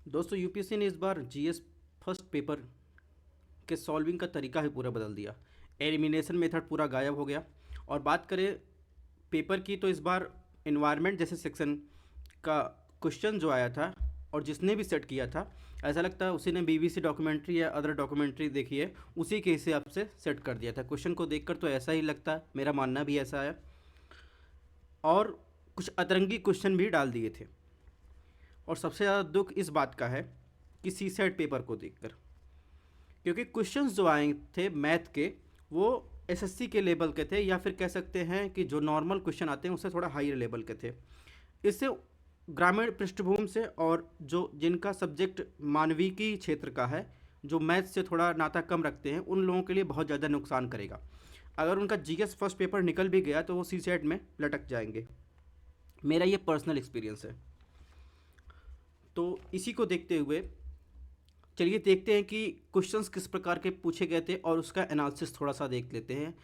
दोस्तों यूपीएससी ने इस बार जीएस फर्स्ट पेपर के सॉल्विंग का तरीका ही पूरा बदल दिया। एलिमिनेशन मेथड पूरा गायब हो गया। और बात करें पेपर की तो इस बार इन्वायरमेंट जैसे सेक्शन का क्वेश्चन जो आया था और जिसने भी सेट किया था, ऐसा लगता है उसी ने बीबीसी डॉक्यूमेंट्री या अदर डॉक्यूमेंट्री देखी है, उसी के हिसाब से सेट कर दिया था। क्वेश्चन को देखकर तो ऐसा ही लगता है, मेरा मानना भी ऐसा है। और कुछ अतरंगी क्वेश्चन भी डाल दिए थे। और सबसे ज़्यादा दुख इस बात का है कि सी सेट पेपर को देखकर, क्योंकि क्वेश्चंस जो आए थे मैथ के वो एसएससी के लेवल के थे, या फिर कह सकते हैं कि जो नॉर्मल क्वेश्चन आते हैं उससे थोड़ा हाई लेवल के थे। इससे ग्रामीण पृष्ठभूमि से और जो जिनका सब्जेक्ट मानविकी क्षेत्र का है, जो मैथ से थोड़ा नाता कम रखते हैं, उन लोगों के लिए बहुत ज़्यादा नुकसान करेगा। अगर उनका जीएस फर्स्ट पेपर निकल भी गया तो वो सी सेट में लटक जाएंगे। मेरा ये पर्सनल एक्सपीरियंस है। तो इसी को देखते हुए चलिए देखते हैं कि क्वेश्चंस किस प्रकार के पूछे गए थे और उसका एनालिसिस थोड़ा सा देख लेते हैं।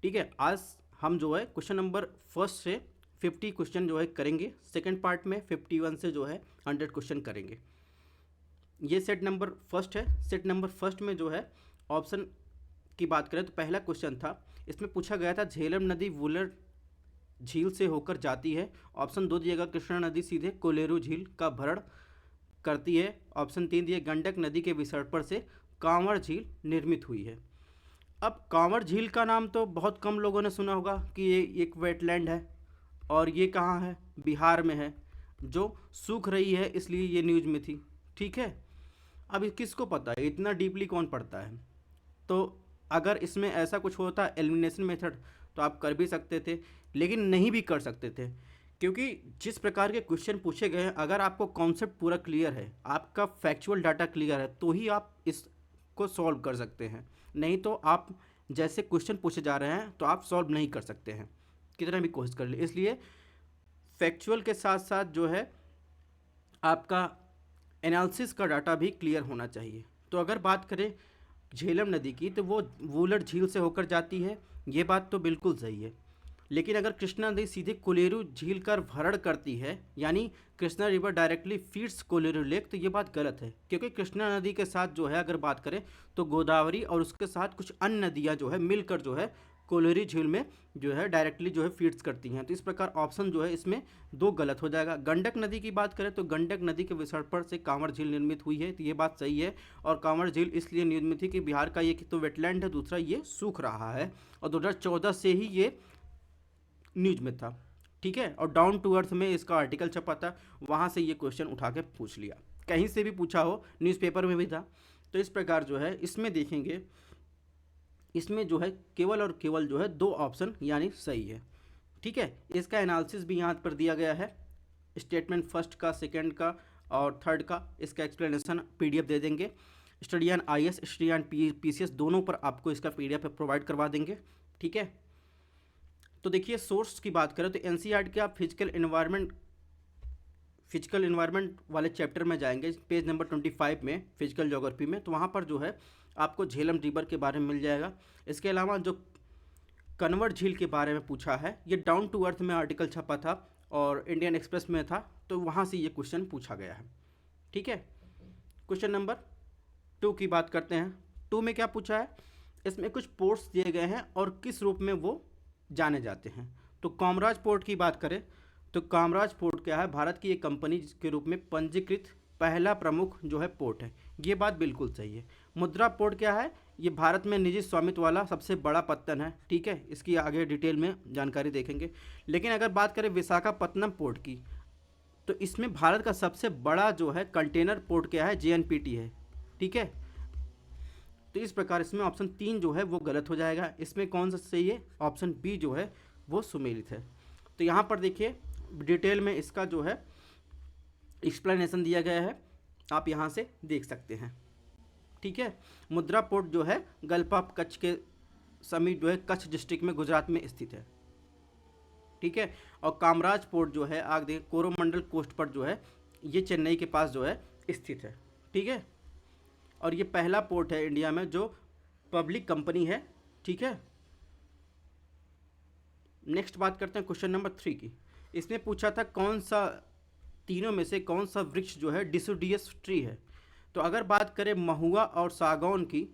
ठीक है, आज हम जो है क्वेश्चन नंबर फर्स्ट से 50 क्वेश्चन जो है करेंगे। सेकंड पार्ट में 51 से जो है 100 क्वेश्चन करेंगे। ये सेट नंबर फर्स्ट है। सेट नंबर फर्स्ट में जो है ऑप्शन की बात करें तो पहला क्वेश्चन था, इसमें पूछा गया था झेलम नदी वुलर झील से होकर जाती है। ऑप्शन दो दिएगा कृष्णा नदी सीधे कोलेरू झील का भरण करती है। ऑप्शन तीन दिए गंडक नदी के विसर्पण से कांवर झील निर्मित हुई है। अब कांवर झील का नाम तो बहुत कम लोगों ने सुना होगा कि ये एक वेटलैंड है, और ये कहाँ है, बिहार में है, जो सूख रही है, इसलिए ये न्यूज में थी। ठीक है, अब किसको पता है, इतना डीपली कौन पढ़ता है। तो अगर इसमें ऐसा कुछ होता एलिमिनेशन मेथड तो आप कर भी सकते थे, लेकिन नहीं भी कर सकते थे, क्योंकि जिस प्रकार के क्वेश्चन पूछे गए हैं, अगर आपको कॉन्सेप्ट पूरा क्लियर है, आपका फैक्चुअल डाटा क्लियर है, तो ही आप इसको सॉल्व कर सकते हैं। नहीं तो आप जैसे क्वेश्चन पूछे जा रहे हैं तो आप सॉल्व नहीं कर सकते हैं, कितना भी कोशिश कर ले। इसलिए फैक्चुअल के साथ साथ जो है आपका एनालिसिस का डाटा भी क्लियर होना चाहिए। तो अगर बात करें झेलम नदी की तो वो वूलर झील से होकर जाती है, ये बात तो बिल्कुल सही है। लेकिन अगर कृष्णा नदी सीधे कोलेरू झील का भरण करती है, यानी Krishna river directly feeds Kolleru lake, तो ये बात गलत है। क्योंकि कृष्णा नदी के साथ जो है अगर बात करें तो गोदावरी और उसके साथ कुछ अन्य नदियाँ जो है मिलकर जो है कोलेरू झील में जो है डायरेक्टली जो है फीड्स करती हैं। तो इस प्रकार ऑप्शन जो है इसमें दो गलत हो जाएगा। गंडक नदी की बात करें तो गंडक नदी के विसर्पण से कांवर झील निर्मित हुई है, तो ये बात सही है। और कांवर झील इसलिए निर्मित थी कि बिहार का ये तो वेटलैंड है, दूसरा ये सूख रहा है, और 2014 से ही ये न्यूज में था। ठीक है, और डाउन टू अर्थ में इसका आर्टिकल छपा था, वहाँ से ये क्वेश्चन उठा के पूछ लिया, कहीं से भी पूछा हो, न्यूज़पेपर में भी था। तो इस प्रकार जो है इसमें देखेंगे, इसमें जो है केवल और केवल जो है दो ऑप्शन यानी सही है। ठीक है, इसका एनालिसिस भी यहाँ पर दिया गया है, स्टेटमेंट फर्स्ट का, सेकंड का और थर्ड का। इसका एक्सप्लेनेशन पीडीएफ दे देंगे। Study on IAS, study on PCS, दोनों पर आपको इसका पीडीएफ प्रोवाइड करवा देंगे। ठीक है, तो देखिए सोर्स की बात करें तो एनसीईआरटी के आप फिजिकल इन्वायरमेंट वाले चैप्टर में जाएंगे, पेज नंबर 25 में, फिजिकल ज्योग्राफी में, तो वहाँ पर जो है आपको झेलम रिवर के बारे में मिल जाएगा। इसके अलावा जो कन्वर झील के बारे में पूछा है, ये डाउन टू अर्थ में आर्टिकल छपा था और इंडियन एक्सप्रेस में था, तो वहाँ से ये क्वेश्चन पूछा गया है। ठीक है, क्वेश्चन नंबर 2 की बात करते हैं। 2 में क्या पूछा है, इसमें कुछ पोर्ट्स दिए गए हैं और किस रूप में वो जाने जाते हैं। तो कामराज पोर्ट की बात करें तो कामराज पोर्ट क्या है, भारत की एक कंपनी के रूप में पंजीकृत पहला प्रमुख जो है पोर्ट है, ये बात बिल्कुल सही है। मुद्रा पोर्ट क्या है, ये भारत में निजी स्वामित्व वाला सबसे बड़ा पत्तन है। ठीक है, इसकी आगे डिटेल में जानकारी देखेंगे। लेकिन अगर बात करें विशाखापत्तनम पोर्ट की, तो इसमें भारत का सबसे बड़ा जो है कंटेनर पोर्ट क्या है, जेएनपीटी है। ठीक है, तो इस प्रकार इसमें ऑप्शन 3 जो है वो गलत हो जाएगा। इसमें कौन सा सही है, ऑप्शन बी जो है वो सुमेलित है। तो यहाँ पर देखिए डिटेल में इसका जो है एक्सप्लेनेशन दिया गया है, आप यहाँ से देख सकते हैं। ठीक है, मुद्रा पोर्ट जो है गल्फा कच्छ के समीप जो है कच्छ डिस्ट्रिक्ट में गुजरात में स्थित है। ठीक है, और कामराज पोर्ट जो है आग देखें कोरोमंडल कोस्ट पर जो है ये चेन्नई के पास जो है स्थित है। ठीक है, और ये पहला पोर्ट है इंडिया में जो पब्लिक कंपनी है। ठीक है, नेक्स्ट बात करते हैं क्वेश्चन नंबर 3 की। इसमें पूछा था कौन सा तीनों में से कौन सा वृक्ष जो है डिसिडुअस ट्री है? तो अगर बात करें महुआ और सागौन की,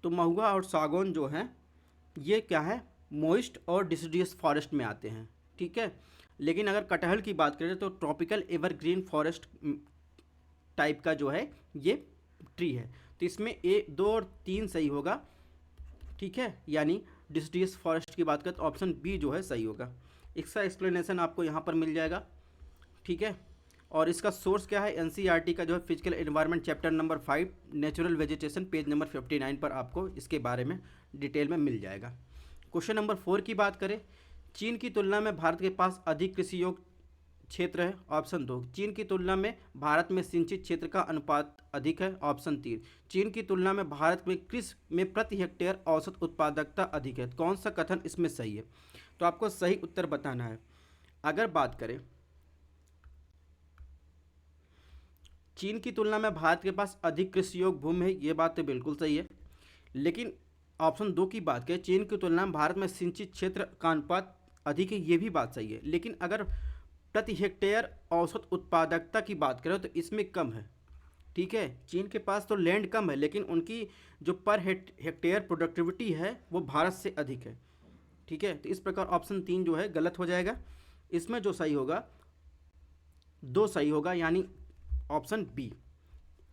तो महुआ और सागौन जो है ये क्या है, मोइस्ट और डिसिडियस फॉरेस्ट में आते हैं, ठीक है। लेकिन अगर कटहल की बात करें तो ट्रॉपिकल एवरग्रीन फॉरेस्ट टाइप का जो है ये ट्री है। तो इसमें ए 2 और 3 सही होगा, ठीक है, यानी डिसिडियस फॉरेस्ट की बात करें तो ऑप्शन बी जो है सही होगा। इसका एक्सप्लेनेशन आपको यहाँ पर मिल जाएगा, ठीक है। और इसका सोर्स क्या है, एनसीईआरटी का जो है physical environment chapter number 5 natural vegetation page number 59 पर आपको इसके बारे में डिटेल में मिल जाएगा। क्वेश्चन नंबर 4 की बात करें, चीन की तुलना में भारत के पास अधिक कृषि योग्य क्षेत्र है? ऑप्शन 2, चीन की तुलना में भारत में सिंचित क्षेत्र का अनुपात अधिक है? ऑप्शन 3, चीन की तुलना में भारत में कृषि में प्रति हेक्टेयर औसत उत्पादकता अधिक है। कौन सा कथन इसमें सही है? तो आपको सही उत्तर बताना है। अगर बात करें चीन की तुलना में भारत के पास अधिक कृषि योग्य भूमि है, ये बात तो बिल्कुल सही है। लेकिन ऑप्शन 2 की बात करें, चीन की तुलना में भारत में सिंचित क्षेत्र का अनुपात अधिक है, ये भी बात सही है। लेकिन अगर प्रति हेक्टेयर औसत उत्पादकता की बात करें तो इसमें कम है, ठीक है। चीन के पास तो लैंड कम है, लेकिन उनकी जो पर हेक्टेयर प्रोडक्टिविटी है वो भारत से अधिक है, ठीक है। तो इस प्रकार ऑप्शन 3 जो है गलत हो जाएगा। इसमें जो सही होगा 2 सही होगा, यानी ऑप्शन बी।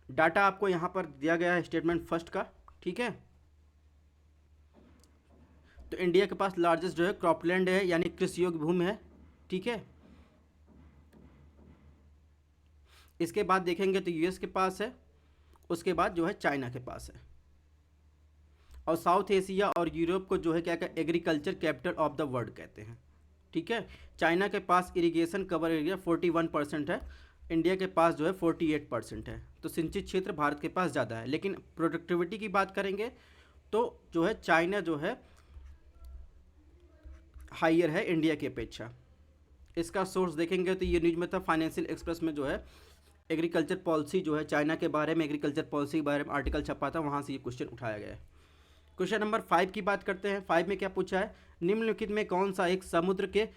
डाटा आपको यहाँ पर दिया गया है स्टेटमेंट फर्स्ट का, ठीक है। तो इंडिया के पास लार्जेस्ट जो है क्रॉपलैंड है, यानी कृषि योग्य भूमि है, ठीक है। इसके बाद देखेंगे तो यूएस के पास है, उसके बाद जो है चाइना के पास है। और साउथ एशिया और यूरोप को जो है क्या कहते हैं, agriculture capital of the world कहते हैं, ठीक है। चाइना के पास इरिगेशन कवर एरिया 41% है, इंडिया के पास जो है 48% है। तो सिंचित क्षेत्र भारत के पास ज़्यादा है। लेकिन प्रोडक्टिविटी की बात करेंगे तो जो है चाइना जो है हाइयर है इंडिया की अपेक्षा। इसका सोर्स देखेंगे तो ये न्यूज में था, फाइनेंशियल एक्सप्रेस में जो है एग्रीकल्चर पॉलिसी जो है चाइना के बारे में, एग्रीकल्चर पॉलिसी के बारे में आर्टिकल छपा था, वहाँ से ये क्वेश्चन उठाया गया है। क्वेश्चन नंबर 5 की बात करते हैं। 5 में क्या पूछा है, निम्नलिखित में कौन सा एक समुद्र के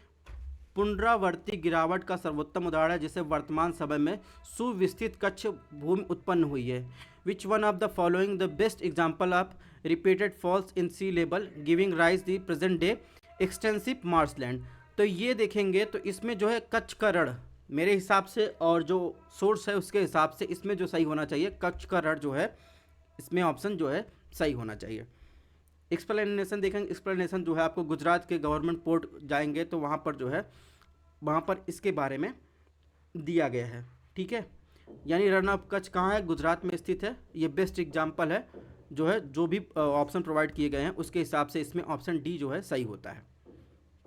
पुनरावर्ती गिरावट का सर्वोत्तम उदाहरण है जिसे वर्तमान समय में सुविस्तृत कच्छ भूमि उत्पन्न हुई है? Which one of the following the best example of repeated falls in sea level giving rise the present day extensive marshland? तो ये देखेंगे तो इसमें जो है कच्छ का रण मेरे हिसाब से, और जो सोर्स है उसके हिसाब से इसमें जो सही होना चाहिए कच्छ का रण जो है, इसमें ऑप्शन जो है सही होना चाहिए। एक्सप्लेनेशन देखेंगे, एक्सप्लेनेशन जो है आपको गुजरात के गवर्नमेंट पोर्ट जाएंगे तो वहाँ पर जो है वहाँ पर इसके बारे में दिया गया है, ठीक है। यानी रण ऑफ कच्छ कहाँ है, गुजरात में स्थित है। ये बेस्ट एग्जाम्पल है जो है, जो भी ऑप्शन प्रोवाइड किए गए हैं उसके हिसाब से इसमें ऑप्शन डी जो है सही होता है,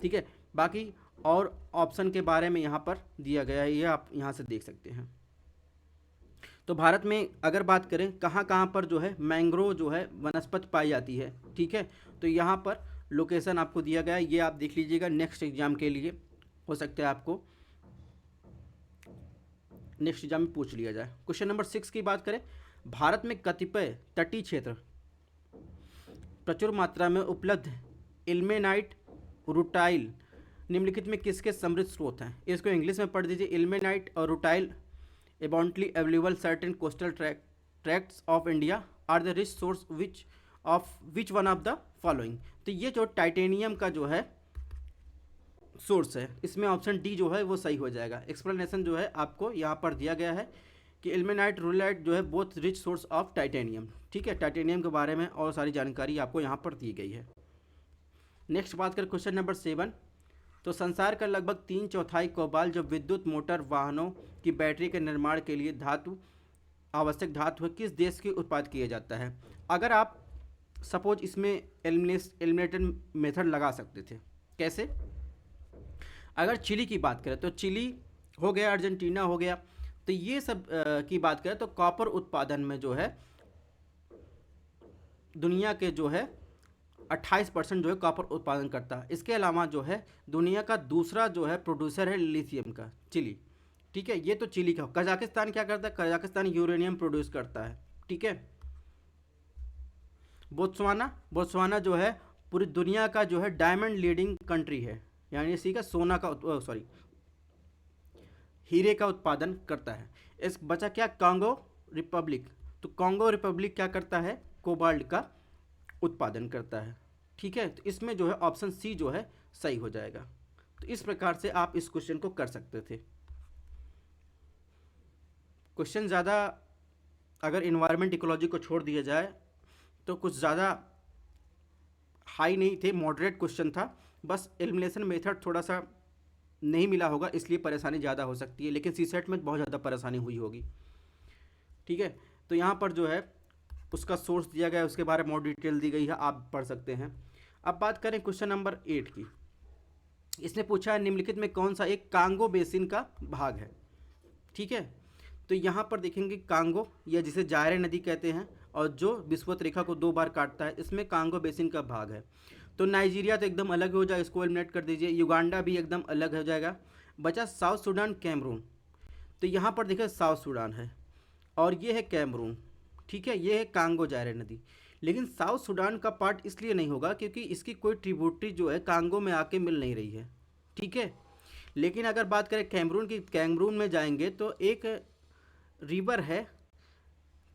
ठीक है। बाकी और ऑप्शन के बारे में यहाँ पर दिया गया है, ये आप यहाँ से देख सकते हैं। तो भारत में अगर बात करें कहाँ कहाँ पर जो है मैंग्रोव जो है वनस्पति पाई जाती है, ठीक है। तो यहाँ पर लोकेशन आपको दिया गया है, ये आप देख लीजिएगा, नेक्स्ट एग्जाम के लिए हो सकता है आपको नेक्स्ट एग्जाम में पूछ लिया जाए। क्वेश्चन नंबर 6 की बात करें, भारत में कतिपय तटीय क्षेत्र प्रचुर मात्रा में उपलब्ध इल्मेनाइट रूटाइल निम्नलिखित में किसके समृद्ध स्रोत हैं? इसको इंग्लिश में पढ़ दीजिए। इल्मेनाइट और rutile abundantly available certain coastal tracts of India are the rich source which one of the following? तो ये जो टाइटेनियम का जो है सोर्स है, इसमें ऑप्शन डी जो है वो सही हो जाएगा। एक्सप्लेनेशन जो है आपको यहाँ पर दिया गया है कि इल्मेनाइट रूलाइट जो है both rich source of titanium, ठीक है। टाइटेनियम के बारे में और सारी जानकारी आपको यहाँ पर दी गई है। नेक्स्ट बात करें क्वेश्चन नंबर 7, तो संसार का लगभग 3/4 कोबाल्ट जो विद्युत मोटर वाहनों की बैटरी के निर्माण के लिए आवश्यक धातु है, किस देश के उत्पाद किया जाता है? अगर आप सपोज इसमें एलिमिनेटेड मेथड लगा सकते थे, कैसे? अगर चिली की बात करें तो चिली हो गया, अर्जेंटीना हो गया, तो ये सब की बात करें तो कॉपर उत्पादन में जो है दुनिया के जो है 28% जो है कॉपर उत्पादन करता है। इसके अलावा जो है दुनिया का दूसरा जो है प्रोड्यूसर है लिथियम का, चिली, ठीक है। ये तो चिली का। कजाकिस्तान क्या करता है? कजाकिस्तान यूरेनियम प्रोड्यूस करता है, ठीक है। बोत्सवाना जो है पूरी दुनिया का जो है डायमंड लीडिंग कंट्री है, यानी सी का सोना का सॉरी हीरे का उत्पादन करता है। इस बचा क्या, कांगो रिपब्लिक। तो कांगो रिपब्लिक क्या करता है, कोबाल्ट का उत्पादन करता है। ठीक है, तो इसमें जो है ऑप्शन सी जो है सही हो जाएगा। तो इस प्रकार से आप इस क्वेश्चन को कर सकते थे। क्वेश्चन ज़्यादा अगर इन्वायरमेंट इकोलॉजी को छोड़ दिया जाए तो कुछ ज़्यादा हाई नहीं थे, मॉडरेट क्वेश्चन था। बस एलिमिनेशन मेथड थोड़ा सा नहीं मिला होगा, इसलिए परेशानी ज़्यादा हो सकती है, लेकिन सी सेट में बहुत ज़्यादा परेशानी हुई होगी। ठीक है, तो यहाँ पर जो है उसका सोर्स दिया गया है, उसके बारे में और डिटेल दी गई है, आप पढ़ सकते हैं। अब बात करें क्वेश्चन नंबर 8 की। इसने पूछा है निम्नलिखित में कौन सा एक कांगो बेसिन का भाग है। ठीक है, तो यहाँ पर देखेंगे कांगो, या जिसे जायरे नदी कहते हैं, और जो विषुवत रेखा को 2 बार काटता है, इसमें कांगो बेसिन का भाग है। तो नाइजीरिया तो एकदम अलग हो जाए, इसको एलिमिनेट कर दीजिए। युगांडा भी एकदम अलग हो जाएगा। बचा साउथ सूडान, कैमरून। तो यहाँ पर देखिए साउथ सूडान है और ये है कैमरून। ठीक है, ये है कांगो जायरे नदी। लेकिन साउथ सूडान का पार्ट इसलिए नहीं होगा क्योंकि इसकी कोई ट्रिब्यूटरी जो है कांगो में आके मिल नहीं रही है। ठीक है, लेकिन अगर बात करें कैमरून की, कैमरून में जाएंगे तो एक रिवर है,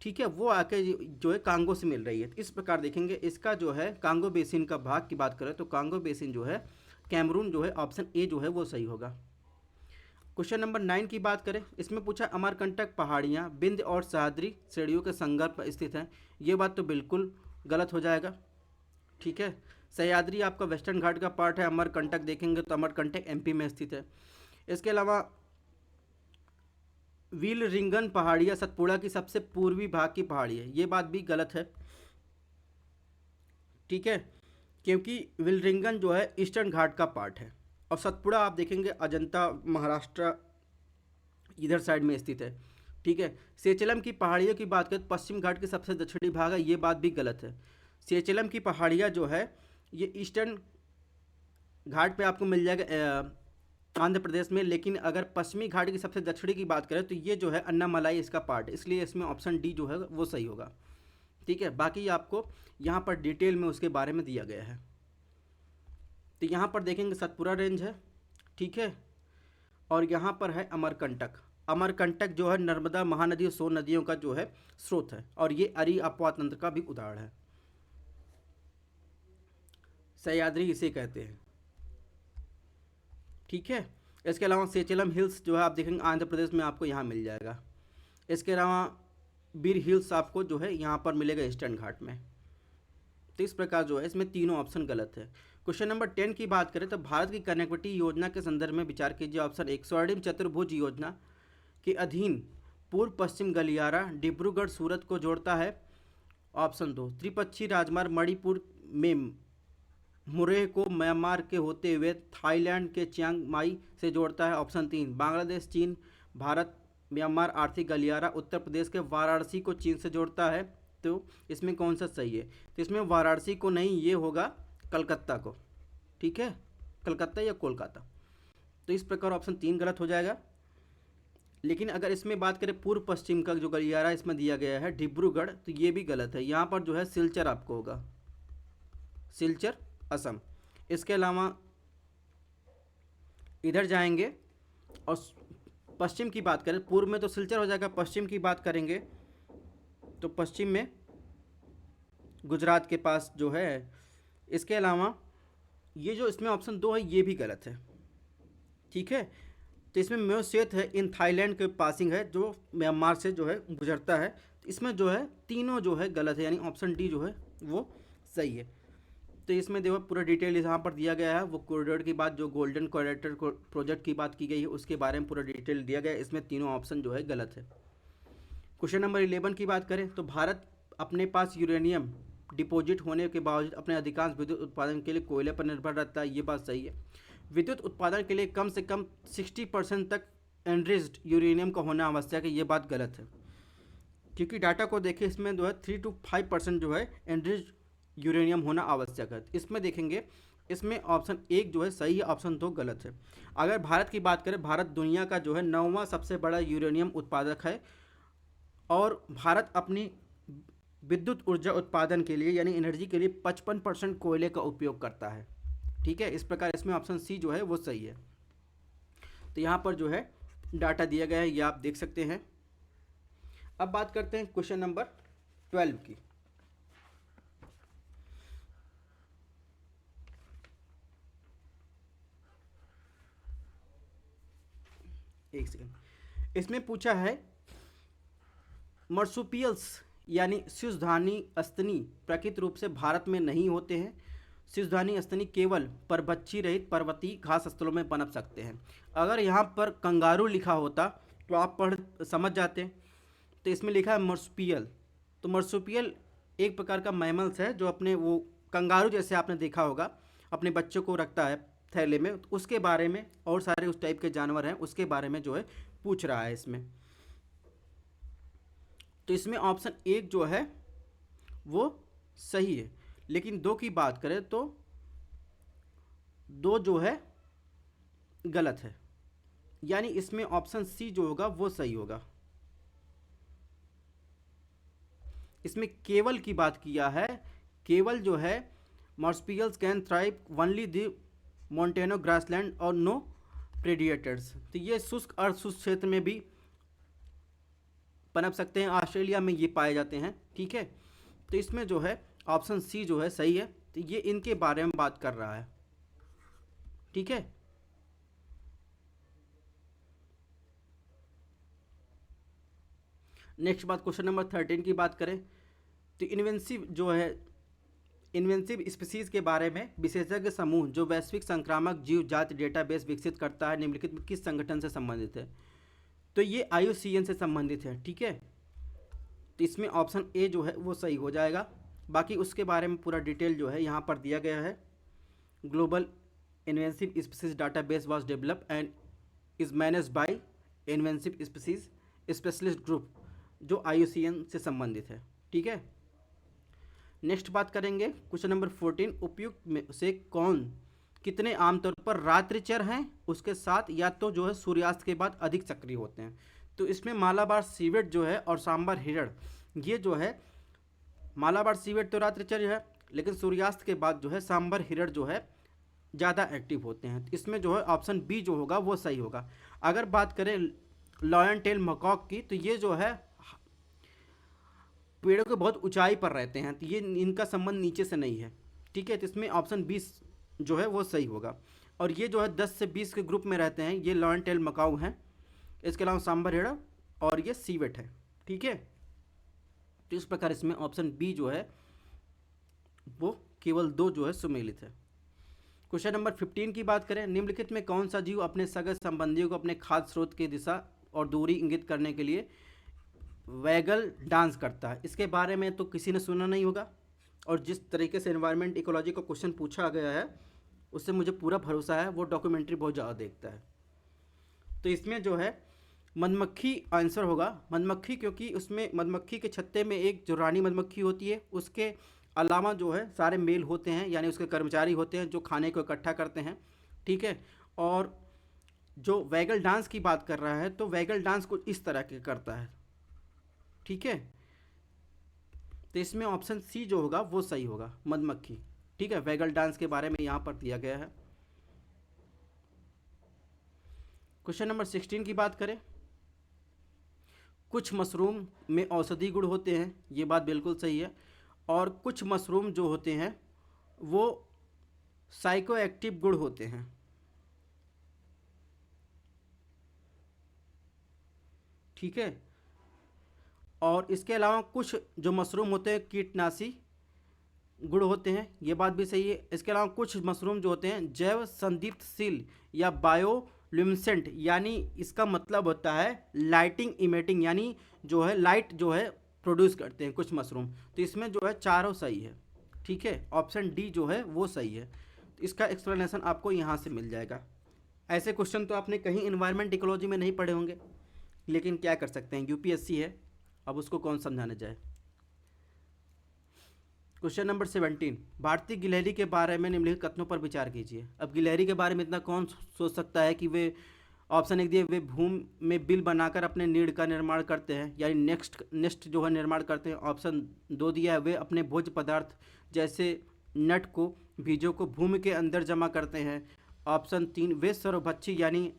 ठीक है, वो आके जो है कांगो से मिल रही है। इस प्रकार देखेंगे इसका जो है कांगो बेसिन का भाग की बात करें तो कांगो बेसिन जो है कैमरून जो है ऑप्शन ए जो है वो सही होगा। क्वेश्चन नंबर 9 की बात करें, इसमें पूछा अमरकंटक पहाड़ियाँ विंध्य और सह्याद्री श्रेणियों के संगम पर स्थित हैं। ये बात तो बिल्कुल गलत हो जाएगा। ठीक है, सह्याद्री आपका वेस्टर्न घाट का पार्ट है, अमरकंटक देखेंगे तो अमरकंटक एमपी में स्थित है। इसके अलावा वीलरिंगन पहाड़ियाँ सतपुड़ा की सबसे पूर्वी भाग की पहाड़ी है, ये बात भी गलत है। ठीक है, क्योंकि विलरिंगन जो है ईस्टर्न घाट का पार्ट है, और सतपुड़ा आप देखेंगे अजंता महाराष्ट्र इधर साइड में स्थित है। ठीक है, सेचलम की पहाड़ियों की बात करें तो पश्चिम घाट के सबसे दक्षिणी भाग है, ये बात भी गलत है। सेचलम की पहाड़ियाँ जो है ये ईस्टर्न घाट पे आपको मिल जाएगा आंध्र प्रदेश में, लेकिन अगर पश्चिमी घाट की सबसे दक्षिणी की बात करें तो ये जो है अन्नामलाई इसका पार्ट है, इसलिए इसमें ऑप्शन डी जो है वो सही होगा। ठीक है, बाकी आपको यहाँ पर डिटेल में उसके बारे में दिया गया है। तो यहाँ पर देखेंगे सतपुरा रेंज है। ठीक है, और यहाँ पर है अमरकंटक। अमरकंटक जो है नर्मदा महानदी और सोन नदियों का जो है स्रोत है, और ये अरी अपवा तंत्र का भी उदाहरण है। सह्याद्री इसे कहते हैं। ठीक है, इसके अलावा सेचलम हिल्स जो है आप देखेंगे आंध्र प्रदेश में आपको यहाँ मिल जाएगा। इसके अलावा बीर हिल्स आपको जो है यहाँ पर मिलेगा ईस्टर्न घाट में। तो इस प्रकार जो है इसमें तीनों ऑप्शन गलत है। क्वेश्चन नंबर 10 की बात करें तो भारत की कनेक्टिविटी योजना के संदर्भ में विचार कीजिए। ऑप्शन 1 स्वर्णिम चतुर्भुज योजना के अधीन पूर्व पश्चिम गलियारा डिब्रूगढ़ सूरत को जोड़ता है। ऑप्शन 2 त्रिपक्षीय राजमार्ग मणिपुर में मुरेह को म्यांमार के होते हुए थाईलैंड के चियांग माई से जोड़ता है। ऑप्शन 3 बांग्लादेश चीन भारत म्यांमार आर्थिक गलियारा उत्तर प्रदेश के वाराणसी को चीन से जोड़ता है। तो इसमें कौन सा सही है, तो इसमें वाराणसी को नहीं, ये होगा कलकत्ता को। ठीक है, कलकत्ता या कोलकाता। तो इस प्रकार ऑप्शन 3 गलत हो जाएगा। लेकिन अगर इसमें बात करें पूर्व पश्चिम का जो गलियारा इसमें दिया गया है डिब्रूगढ़, तो ये भी गलत है। यहाँ पर जो है सिलचर आपको होगा, सिलचर असम। इसके अलावा इधर जाएंगे और पश्चिम की बात करें, पूर्व में तो सिलचर हो जाएगा, पश्चिम की बात करेंगे तो पश्चिम में गुजरात के पास जो है। इसके अलावा ये जो इसमें ऑप्शन 2 है ये भी गलत है। ठीक है, तो इसमें म्योसेत है इन थाईलैंड के पासिंग है जो म्यांमार से जो है गुजरता है। तो इसमें जो है तीनों जो है गलत है, यानी ऑप्शन डी जो है वो सही है। तो इसमें देखो पूरा डिटेल यहाँ पर दिया गया है, वो कॉरिडोर की बात जो गोल्डन कॉरिडोर प्रोजेक्ट की बात की गई है उसके बारे में पूरा डिटेल दिया गया है। इसमें तीनों ऑप्शन जो है गलत है। क्वेश्चन नंबर 11 की बात करें तो भारत अपने पास यूरेनियम डिपॉजिट होने के बावजूद अपने अधिकांश विद्युत उत्पादन के लिए कोयले पर निर्भर रहता है। ये बात सही है। विद्युत उत्पादन के लिए कम से कम 60% तक एनरिच्ड यूरेनियम का होना आवश्यक है। ये बात गलत है, क्योंकि डाटा को देखें इसमें जो है 3 to 5% जो है एनरिच्ड यूरेनियम होना आवश्यक है। इसमें देखेंगे इसमें ऑप्शन 1 जो है सही है, ऑप्शन 2 गलत है। अगर भारत की बात करें, भारत दुनिया का जो है 9वां सबसे बड़ा यूरेनियम उत्पादक है, और भारत अपनी विद्युत ऊर्जा उत्पादन के लिए यानी एनर्जी के लिए 55% कोयले का उपयोग करता है। ठीक है, इस प्रकार इसमें ऑप्शन सी जो है वो सही है। तो यहाँ पर जो है डाटा दिया गया है, ये आप देख सकते हैं। अब बात करते हैं क्वेश्चन नंबर 12 की। एक सेकंड, इसमें पूछा है मर्सुपियल्स यानी शीर्षधानी स्तनी प्रकृति रूप से भारत में नहीं होते हैं। शीर्षधानी स्तनी केवल परभक्षी रहित पर्वतीय घास स्थलों में पनप सकते हैं। अगर यहाँ पर कंगारू लिखा होता तो आप पढ़ समझ जाते। तो इसमें लिखा है मर्सुपियल। तो मर्सुपियल एक प्रकार का मैमल्स है जो अपने वो कंगारू जैसे आपने देखा होगा अपने बच्चों को रखता है थैले में, तो उसके बारे में और सारे उस टाइप के जानवर हैं उसके बारे में जो है पूछ रहा है इसमें। तो इसमें ऑप्शन एक जो है वो सही है, लेकिन दो की बात करें तो दो जो है गलत है, यानी इसमें ऑप्शन सी जो होगा वो सही होगा। इसमें केवल की बात किया है, केवल जो है marsupials can thrive only the montane grassland और नो प्रेडिएटर्स। तो ये शुष्क अर्ध शुष्क क्षेत्र में भी पनप सकते हैं, ऑस्ट्रेलिया में ये पाए जाते हैं। ठीक है, तो इसमें जो है ऑप्शन सी जो है सही है। तो ये इनके बारे में बात कर रहा है। ठीक है, नेक्स्ट बात क्वेश्चन नंबर 13 की बात करें तो इन्वेंसिव जो है इन्वेंसिव स्पीसीज के बारे में विशेषज्ञ समूह जो वैश्विक संक्रामक जीव जाति डेटाबेस विकसित करता है निम्नलिखित में किस संगठन से संबंधित है। तो ये IUCN से संबंधित है। ठीक है, तो इसमें ऑप्शन ए जो है वो सही हो जाएगा। बाकी उसके बारे में पूरा डिटेल जो है यहाँ पर दिया गया है। Global invasive species database was develop and is managed by invasive species specialist group जो IUCN से संबंधित है। ठीक है, नेक्स्ट बात करेंगे क्वेश्चन नंबर 14, उपयुक्त में से कौन कितने आमतौर पर रात्रिचर हैं, उसके साथ या तो जो है सूर्यास्त के बाद अधिक सक्रिय होते हैं। तो इसमें मालाबार सीवेट जो है और सांबर हिरण, ये जो है मालाबार सीवेट तो रात्रिचर है, लेकिन सूर्यास्त के बाद जो है सांबर हिरण जो है ज़्यादा एक्टिव होते हैं। तो इसमें जो है ऑप्शन बी जो होगा वो सही होगा। अगर बात करें लॉयन टेल मकॉक की, तो ये जो है पेड़ों के बहुत ऊंचाई पर रहते हैं, तो ये इनका संबंध नीचे से नहीं है। ठीक है, तो इसमें ऑप्शन 20 जो है वो सही होगा। और ये जो है 10 से 20 के ग्रुप में रहते हैं, ये लॉयन टेल मकाऊ हैं। इसके अलावा सांबर हिरण और ये सीवेट है। ठीक है, तो इस प्रकार इसमें ऑप्शन बी जो है वो केवल दो जो है सुमेलित है। क्वेश्चन नंबर 15 की बात करें, निम्नलिखित में कौन सा जीव अपने सगे संबंधियों को अपने खाद्य स्रोत की दिशा और दूरी इंगित करने के लिए वैगल डांस करता है। इसके बारे में तो किसी ने सुना नहीं होगा, और जिस तरीके से एनवायरनमेंट इकोलॉजी का क्वेश्चन पूछा गया है उससे मुझे पूरा भरोसा है वो डॉक्यूमेंट्री बहुत ज़्यादा देखता है। तो इसमें जो है मधुमक्खी आंसर होगा, मधुमक्खी, क्योंकि उसमें मधुमक्खी के छत्ते में एक जो रानी मधुमक्खी होती है उसके अलावा जो है सारे मेल होते हैं, यानी उसके कर्मचारी होते हैं जो खाने को इकट्ठा करते हैं। ठीक है, और जो वैगल डांस की बात कर रहा है तो वैगल डांस कुछ इस तरह के करता है। ठीक है, तो इसमें ऑप्शन सी जो होगा वो सही होगा, मधुमक्खी। ठीक है, वैगल डांस के बारे में यहाँ पर दिया गया है। क्वेश्चन नंबर 16 की बात करें, कुछ मशरूम में औषधि गुण होते हैं, ये बात बिल्कुल सही है, और कुछ मशरूम जो होते हैं वो साइको एक्टिव गुण होते हैं। ठीक है, और इसके अलावा कुछ जो मशरूम होते हैं कीटनाशी गुण होते हैं, ये बात भी सही है। इसके अलावा कुछ मशरूम जो होते हैं जैव संदीप्तशील या बायोल्यूमिनेसेंट, यानी इसका मतलब होता है लाइटिंग इमेटिंग, यानी जो है लाइट जो है प्रोड्यूस करते हैं कुछ मशरूम। तो इसमें जो है चारों सही है। ठीक है, ऑप्शन डी जो है वो सही है। तो इसका एक्सप्लेनेशन आपको यहाँ से मिल जाएगा। ऐसे क्वेश्चन तो आपने कहीं इन्वायरमेंट इकोलॉजी में नहीं पढ़े होंगे, लेकिन क्या कर सकते हैं, UPSC है, अब उसको कौन समझाने जाए। क्वेश्चन नंबर 17, भारतीय गिलहरी के बारे में निम्नलिखित कथनों पर विचार कीजिए। अब गिलहरी के बारे में इतना कौन सोच सकता है कि वे, ऑप्शन एक दिए, वे भूमि में बिल बनाकर अपने नीड़ का निर्माण करते हैं, यानी नेस्ट जो है निर्माण करते हैं। ऑप्शन 2 दिया है, वे अपने भोज्य पदार्थ जैसे नट को, बीजों को भूमि के अंदर जमा करते हैं। ऑप्शन 3, वे सर्वभक्षी यानी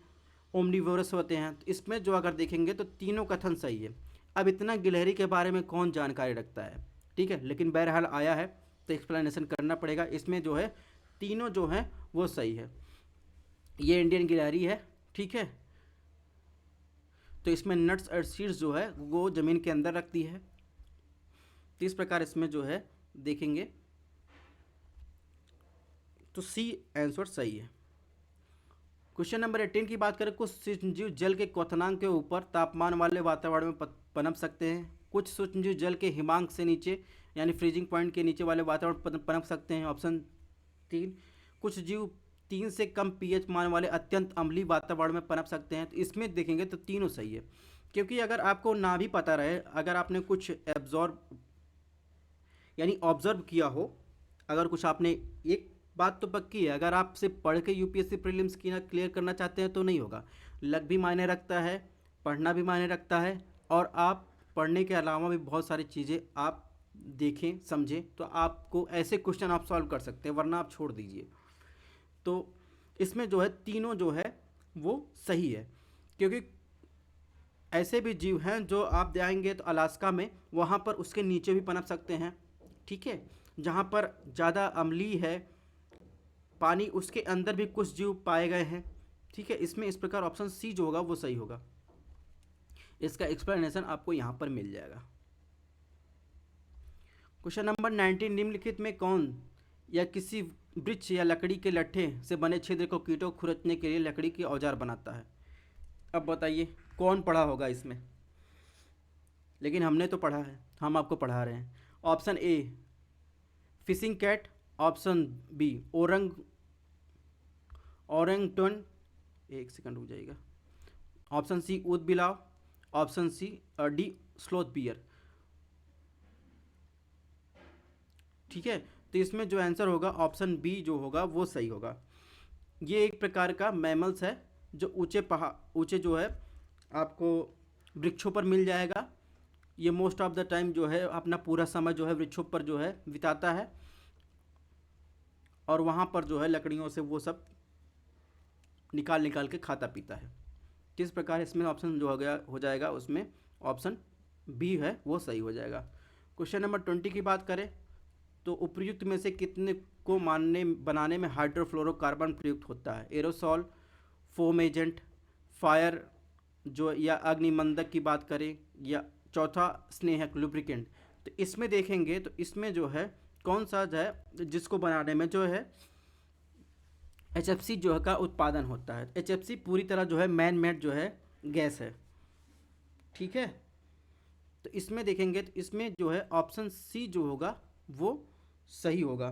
ओमनिवोरस होते हैं। तो इसमें जो अगर देखेंगे तो तीनों कथन सही है। अब इतना गिलहरी के बारे में कौन जानकारी रखता है, ठीक है, लेकिन बहरहाल आया है तो एक्सप्लेनेशन करना पड़ेगा। इसमें जो है तीनों जो हैं वो सही है। ये इंडियन गिलहरी है, ठीक है, तो इसमें नट्स और सीड्स जो है वो ज़मीन के अंदर रखती है। तो इस प्रकार इसमें जो है देखेंगे तो सी आंसर सही है। क्वेश्चन नंबर 18 की बात करें, कुछ सूक्ष्मजीव जल के क्वथनांक के ऊपर तापमान वाले वातावरण में पनप सकते हैं। कुछ सूक्ष्मजीव जल के हिमांक से नीचे यानी फ्रीजिंग पॉइंट के नीचे वाले वातावरण पनप सकते हैं। ऑप्शन 3, कुछ जीव 3 से कम पीएच मान वाले अत्यंत अम्लीय वातावरण में पनप सकते हैं। तो इसमें देखेंगे तो तीनों सही है, क्योंकि अगर आपको ना भी पता रहे, अगर आपने कुछ एब्जॉर्ब यानी ऑब्जर्व किया हो, अगर कुछ आपने, एक बात तो पक्की है, अगर आप सिर्फ पढ़ के यूपीएससी प्रीलिम्स की ना क्लियर करना चाहते हैं तो नहीं होगा। लक भी मायने रखता है, पढ़ना भी मायने रखता है, और आप पढ़ने के अलावा भी बहुत सारी चीज़ें आप देखें समझें तो आपको ऐसे क्वेश्चन आप सॉल्व कर सकते हैं, वरना आप छोड़ दीजिए। तो इसमें जो है तीनों जो है वो सही है, क्योंकि ऐसे भी जीव हैं जो आप जाएंगे तो अलास्का में, वहाँ पर उसके नीचे भी पनप सकते हैं, ठीक है, जहाँ पर ज़्यादा अम्लीय है पानी, उसके अंदर भी कुछ जीव पाए गए हैं, ठीक है। इसमें इस प्रकार ऑप्शन सी जो होगा वो सही होगा। इसका एक्सप्लेनेशन आपको यहाँ पर मिल जाएगा। क्वेश्चन नंबर 19, निम्नलिखित में कौन या किसी वृक्ष या लकड़ी के लट्ठे से बने छिद्र को कीटों को खुरचने के लिए लकड़ी के औजार बनाता है। अब बताइए कौन पढ़ा होगा इसमें, लेकिन हमने तो पढ़ा है, हम आपको पढ़ा रहे हैं। Option A fishing cat, option B orangutan, एक सेकंड रुक जाइएगा, ऑप्शन सी ऊद बिलाव, option C D sloth bear, ठीक है। तो इसमें जो आंसर होगा ऑप्शन बी जो होगा वो सही होगा। ये एक प्रकार का मैमल्स है जो ऊंचे जो है आपको वृक्षों पर मिल जाएगा। ये मोस्ट ऑफ द टाइम जो है अपना पूरा समय जो है वृक्षों पर जो है बिताता है, और वहाँ पर जो है लकड़ियों से वो सब निकाल निकाल के खाता पीता है। किस प्रकार इसमें ऑप्शन जो हो जाएगा उसमें ऑप्शन बी है वो सही हो जाएगा। क्वेश्चन नंबर 20 की बात करें तो उपर्युक्त में से कितने को बनाने में हाइड्रोफ्लोरोकार्बन प्रयुक्त होता है। एरोसॉल, फोम एजेंट, फायर जो या अग्निमंदक की बात करें, या चौथा स्नेहक लुब्रिकेंट। तो इसमें देखेंगे तो इसमें जो है कौन सा जो है जिसको बनाने में जो है एचएफसी जो है का उत्पादन होता है। एचएफसी पूरी तरह जो है मैन मेड जो है गैस है, ठीक है। तो इसमें देखेंगे तो इसमें जो है ऑप्शन सी जो होगा वो सही होगा,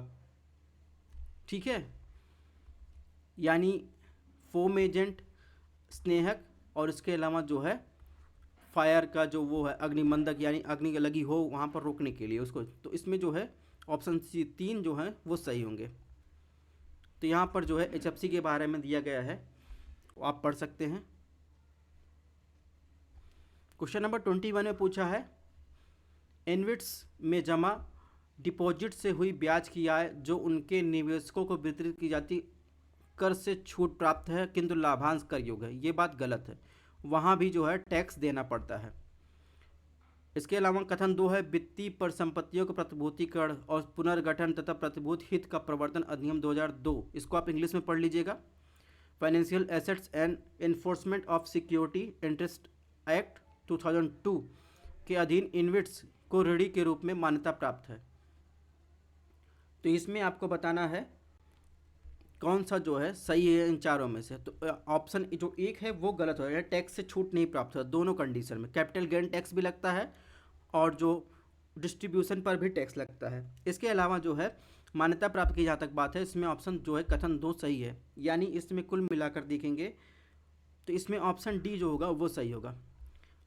ठीक है, यानी फोम एजेंट, स्नेहक, और इसके अलावा जो है फायर का जो वो है अग्निमंदक, यानी अग्नि लगी हो वहाँ पर रोकने के लिए उसको। तो इसमें जो है ऑप्शन सी 3 जो है वो सही होंगे। तो यहाँ पर जो है एचएफसी के बारे में दिया गया है, आप पढ़ सकते हैं। क्वेश्चन नंबर 21 में पूछा है, इन्विट्स में जमा डिपॉजिट से हुई ब्याज की आय जो उनके निवेशकों को वितरित की जाती कर से छूट प्राप्त है किंतु लाभांश कर योग्य है। ये बात गलत है, वहाँ भी जो है टैक्स देना पड़ता है। इसके अलावा कथन 2 है, वित्तीय परिसंपत्तियों का प्रतिभूतिकरण और पुनर्गठन तथा प्रतिभूत हित का प्रवर्तन अधिनियम 2002, इसको आप इंग्लिश में पढ़ लीजिएगा। Financial assets and enforcement of security interest act 2002 के अधीन इन्विट्स को ऋणी के रूप में मान्यता प्राप्त है। तो इसमें आपको बताना है कौन सा जो है सही है इन चारों में से। तो ऑप्शन जो एक है वो गलत हो, टैक्स से छूट नहीं प्राप्त होता दोनों कंडीशन में, कैपिटल गेन टैक्स भी लगता है और जो डिस्ट्रीब्यूशन पर भी टैक्स लगता है। इसके अलावा जो है मान्यता प्राप्त की जहाँ तक बात है, इसमें ऑप्शन जो है कथन 2 सही है, यानी इसमें कुल मिलाकर देखेंगे तो इसमें ऑप्शन डी जो होगा वो सही होगा।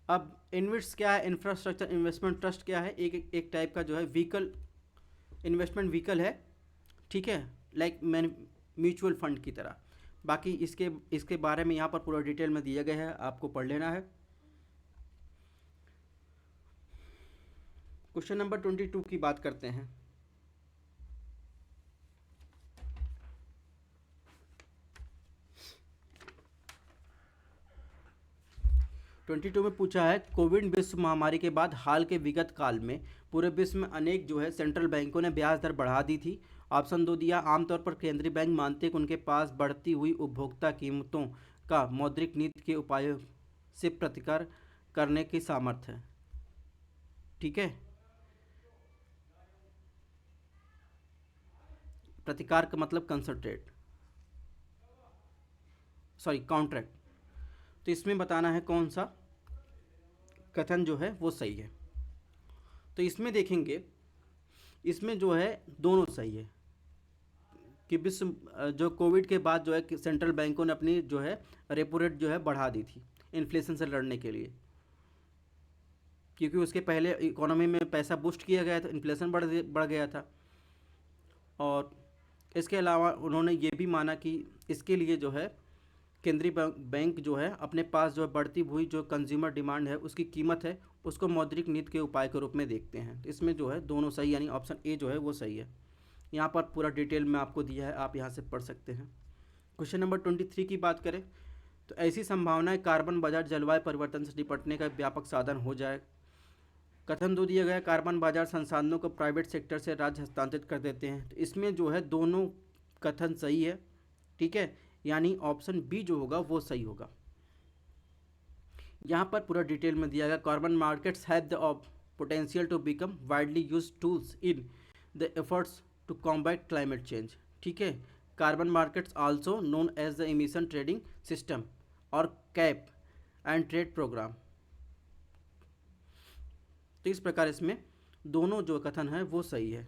अब इन्वेस्ट क्या है, इंफ्रास्ट्रक्चर इन्वेस्टमेंट ट्रस्ट क्या है, एक टाइप का जो है व्हीकल, इन्वेस्टमेंट व्हीकल है, ठीक है, लाइक म्यूचुअल फंड की तरह। बाकी इसके बारे में यहाँ पर पूरा डिटेल में दिया गया है, आपको पढ़ लेना है। क्वेश्चन नंबर 22 की बात करते हैं। 22 में पूछा है, कोविड विश्व महामारी के बाद हाल के विगत काल में पूरे विश्व में अनेक जो है सेंट्रल बैंकों ने ब्याज दर बढ़ा दी थी। ऑप्शन दो दिया, आमतौर पर केंद्रीय बैंक मानते हैं कि उनके पास बढ़ती हुई उपभोक्ता कीमतों का मौद्रिक नीति के उपायों से प्रतिकार करने की सामर्थ्य है। ठीक है, प्रतिकार का मतलब कंसंट्रेट, सॉरी कॉन्ट्रैक्ट। तो इसमें बताना है कौन सा कथन जो है वो सही है। तो इसमें देखेंगे, इसमें जो है दोनों सही है कि विश्व जो कोविड के बाद जो है कि सेंट्रल बैंकों ने अपनी जो है रेपो रेट जो है बढ़ा दी थी इन्फ्लेशन से लड़ने के लिए, क्योंकि उसके पहले इकोनॉमी में पैसा बूस्ट किया गया था, इन्फ्लेशन बढ़ गया था। और इसके अलावा उन्होंने ये भी माना कि इसके लिए जो है केंद्रीय बैंक जो है अपने पास जो है बढ़ती हुई जो कंज्यूमर डिमांड है उसकी कीमत है उसको मौद्रिक नीति के उपाय के रूप में देखते हैं। इसमें जो है दोनों सही, यानी ऑप्शन ए जो है वो सही है। यहाँ पर पूरा डिटेल में आपको दिया है, आप यहाँ से पढ़ सकते हैं। क्वेश्चन नंबर 23 की बात करें तो ऐसी संभावना है कार्बन बाजार जलवायु परिवर्तन से निपटने का व्यापक साधन हो जाए। कथन दो दिया गया, कार्बन बाजार संसाधनों को प्राइवेट सेक्टर से राज्य हस्तांतरित कर देते हैं। तो इसमें जो है दोनों कथन सही है। ठीक है, यानी ऑप्शन बी जो होगा वो सही होगा। यहाँ पर पूरा डिटेल में दिया गया, carbon markets have the potential to become widely use tools in the efforts to combat climate change. ठीक है, carbon markets also known as the emission trading system और कैप एंड ट्रेड प्रोग्राम। तो इस प्रकार इसमें दोनों जो कथन है वो सही है।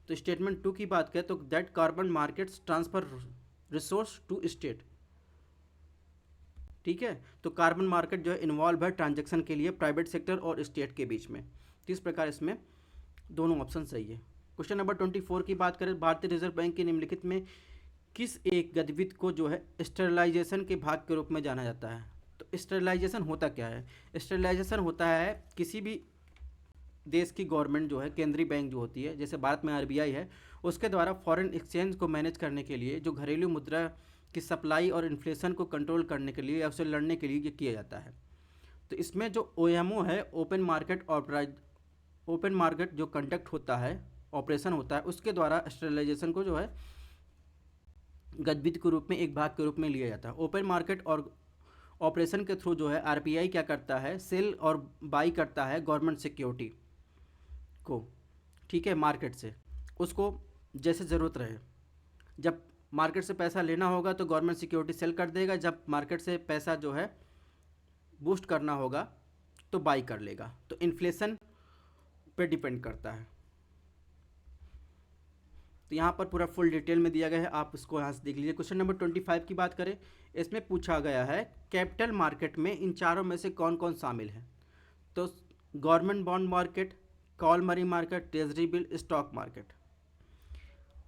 तो स्टेटमेंट 2 की बात करें तो that carbon markets transfer resource to state. ठीक है, तो कार्बन मार्केट जो है इन्वॉल्व है ट्रांजैक्शन के लिए प्राइवेट सेक्टर और स्टेट के बीच में। तो इस प्रकार इसमें दोनों ऑप्शन सही है। क्वेश्चन नंबर 24 की बात करें, भारतीय रिजर्व बैंक के निम्नलिखित में किस एक गतिविधि को जो है स्टेरिलाइजेशन के भाग के रूप में जाना जाता है। तो स्टेरिलाइजेशन होता क्या है? स्टेरिलाइजेशन होता है किसी भी देश की गवर्नमेंट जो है, केंद्रीय बैंक जो होती है, जैसे भारत में आरबीआई है, उसके द्वारा फॉरेन एक्सचेंज को मैनेज करने के लिए जो घरेलू मुद्रा की सप्लाई और इन्फ्लेशन को कंट्रोल करने के लिए या उससे लड़ने के लिए ये किया जाता है। तो इसमें जो ओएमओ है, ओपन मार्केट जो कंडक्ट होता है, ऑपरेशन होता है, उसके द्वारा स्टेरिलाइजेशन को जो है गतिविधि के रूप में एक भाग के रूप में लिया जाता है। ओपन मार्केट और ऑपरेशन के थ्रू जो है आरबीआई क्या करता है, सेल और बाई करता है गवर्नमेंट सिक्योरिटी को। ठीक है, मार्केट से उसको जैसे ज़रूरत रहे। जब मार्केट से पैसा लेना होगा तो गवर्नमेंट सिक्योरिटी सेल कर देगा, जब मार्केट से पैसा जो है बूस्ट करना होगा तो बाई कर लेगा। तो इन्फ्लेशन पे डिपेंड करता है। तो यहाँ पर पूरा फुल डिटेल में दिया गया है, आप इसको यहाँ से देख लीजिए। क्वेश्चन नंबर 25 की बात करें, इसमें पूछा गया है कैपिटल मार्केट में इन चारों में से कौन कौन शामिल है। तो government bond market, call money market, treasury bill, stock market.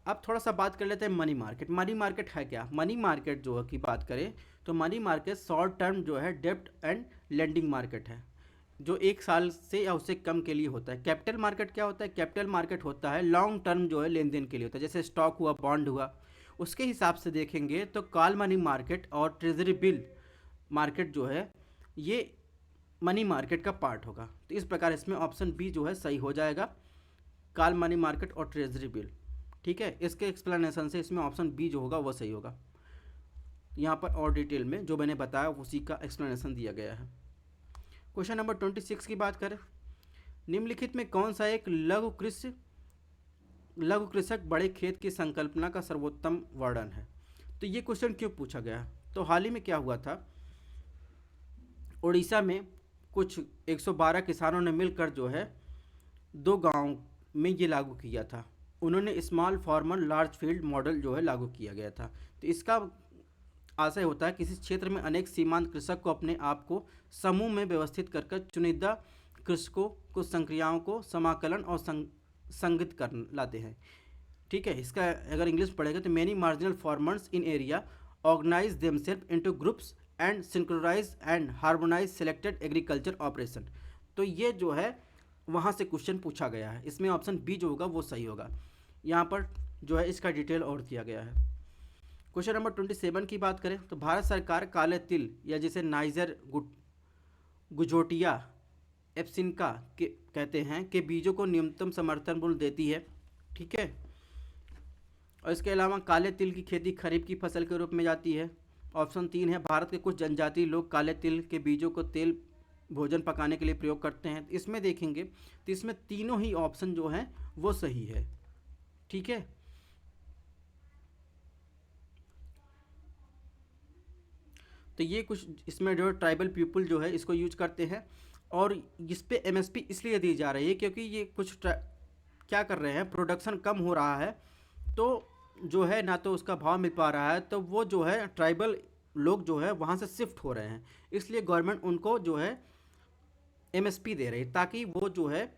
अब थोड़ा सा बात कर लेते हैं मनी मार्केट। मनी मार्केट है क्या? मनी मार्केट जो की बात करें तो मनी मार्केट शॉर्ट टर्म जो है डेब्ट एंड लेंडिंग मार्केट है, जो एक साल से या उससे कम के लिए होता है। कैपिटल मार्केट क्या होता है? कैपिटल मार्केट होता है लॉन्ग टर्म जो है लेन देन के लिए होता है, जैसे स्टॉक हुआ, बॉन्ड हुआ। उसके हिसाब से देखेंगे तो कॉल मनी मार्केट और ट्रेजरी बिल मार्केट जो है ये मनी मार्केट का पार्ट होगा। तो इस प्रकार इसमें ऑप्शन बी जो है सही हो जाएगा, कॉल मनी मार्केट और ट्रेजरी बिल। ठीक है, इसके एक्सप्लेनेशन से इसमें ऑप्शन बी जो होगा वो सही होगा। यहाँ पर और डिटेल में जो मैंने बताया उसी का एक्सप्लेनेशन दिया गया है। क्वेश्चन नंबर 26 की बात करें, निम्नलिखित में कौन सा एक लघु कृषक बड़े खेत की संकल्पना का सर्वोत्तम वर्णन है। तो ये क्वेश्चन क्यों पूछा गया? तो हाल ही में क्या हुआ था, उड़ीसा में कुछ 112 किसानों ने मिलकर जो है 2 गांव में ये लागू किया था। उन्होंने small farmer large field model जो है लागू किया गया था। तो इसका आशय होता है किसी क्षेत्र में अनेक सीमांत कृषक को अपने आप को समूह में व्यवस्थित कर चुनिंदा कृषकों को संक्रियाओं को समाकलन और संगत कर लाते हैं। ठीक है, इसका अगर इंग्लिश पढ़ेगा तो many marginal farmers in area organize themselves into groups and synchronize and harmonize selected agriculture operation. तो ये जो है वहाँ से क्वेश्चन पूछा गया है, इसमें ऑप्शन बी जो होगा वो सही होगा। यहाँ पर जो है इसका डिटेल और दिया गया है। क्वेश्चन नंबर 27 की बात करें तो भारत सरकार काले तिल या जिसे नाइजर गुजोटिया एप्सिनका के कहते हैं के बीजों को न्यूनतम समर्थन मूल्य देती है। ठीक है, और इसके अलावा काले तिल की खेती खरीफ की फसल के रूप में जाती है। ऑप्शन 3 है भारत के कुछ जनजातीय लोग काले तिल के बीजों को तेल भोजन पकाने के लिए प्रयोग करते हैं। इसमें देखेंगे तो इसमें तीनों ही ऑप्शन जो हैं वो सही है। ठीक है, तो ये कुछ इसमें जो ट्राइबल पीपल जो है इसको यूज करते हैं, और इस पे एमएसपी इसलिए दी जा रही है क्योंकि ये कुछ क्या कर रहे हैं, प्रोडक्शन कम हो रहा है तो जो है ना तो उसका भाव मिल पा रहा है, तो वो जो है ट्राइबल लोग जो है वहाँ से शिफ्ट हो रहे हैं, इसलिए गवर्नमेंट उनको जो है एमएसपी दे रही है ताकि वो जो है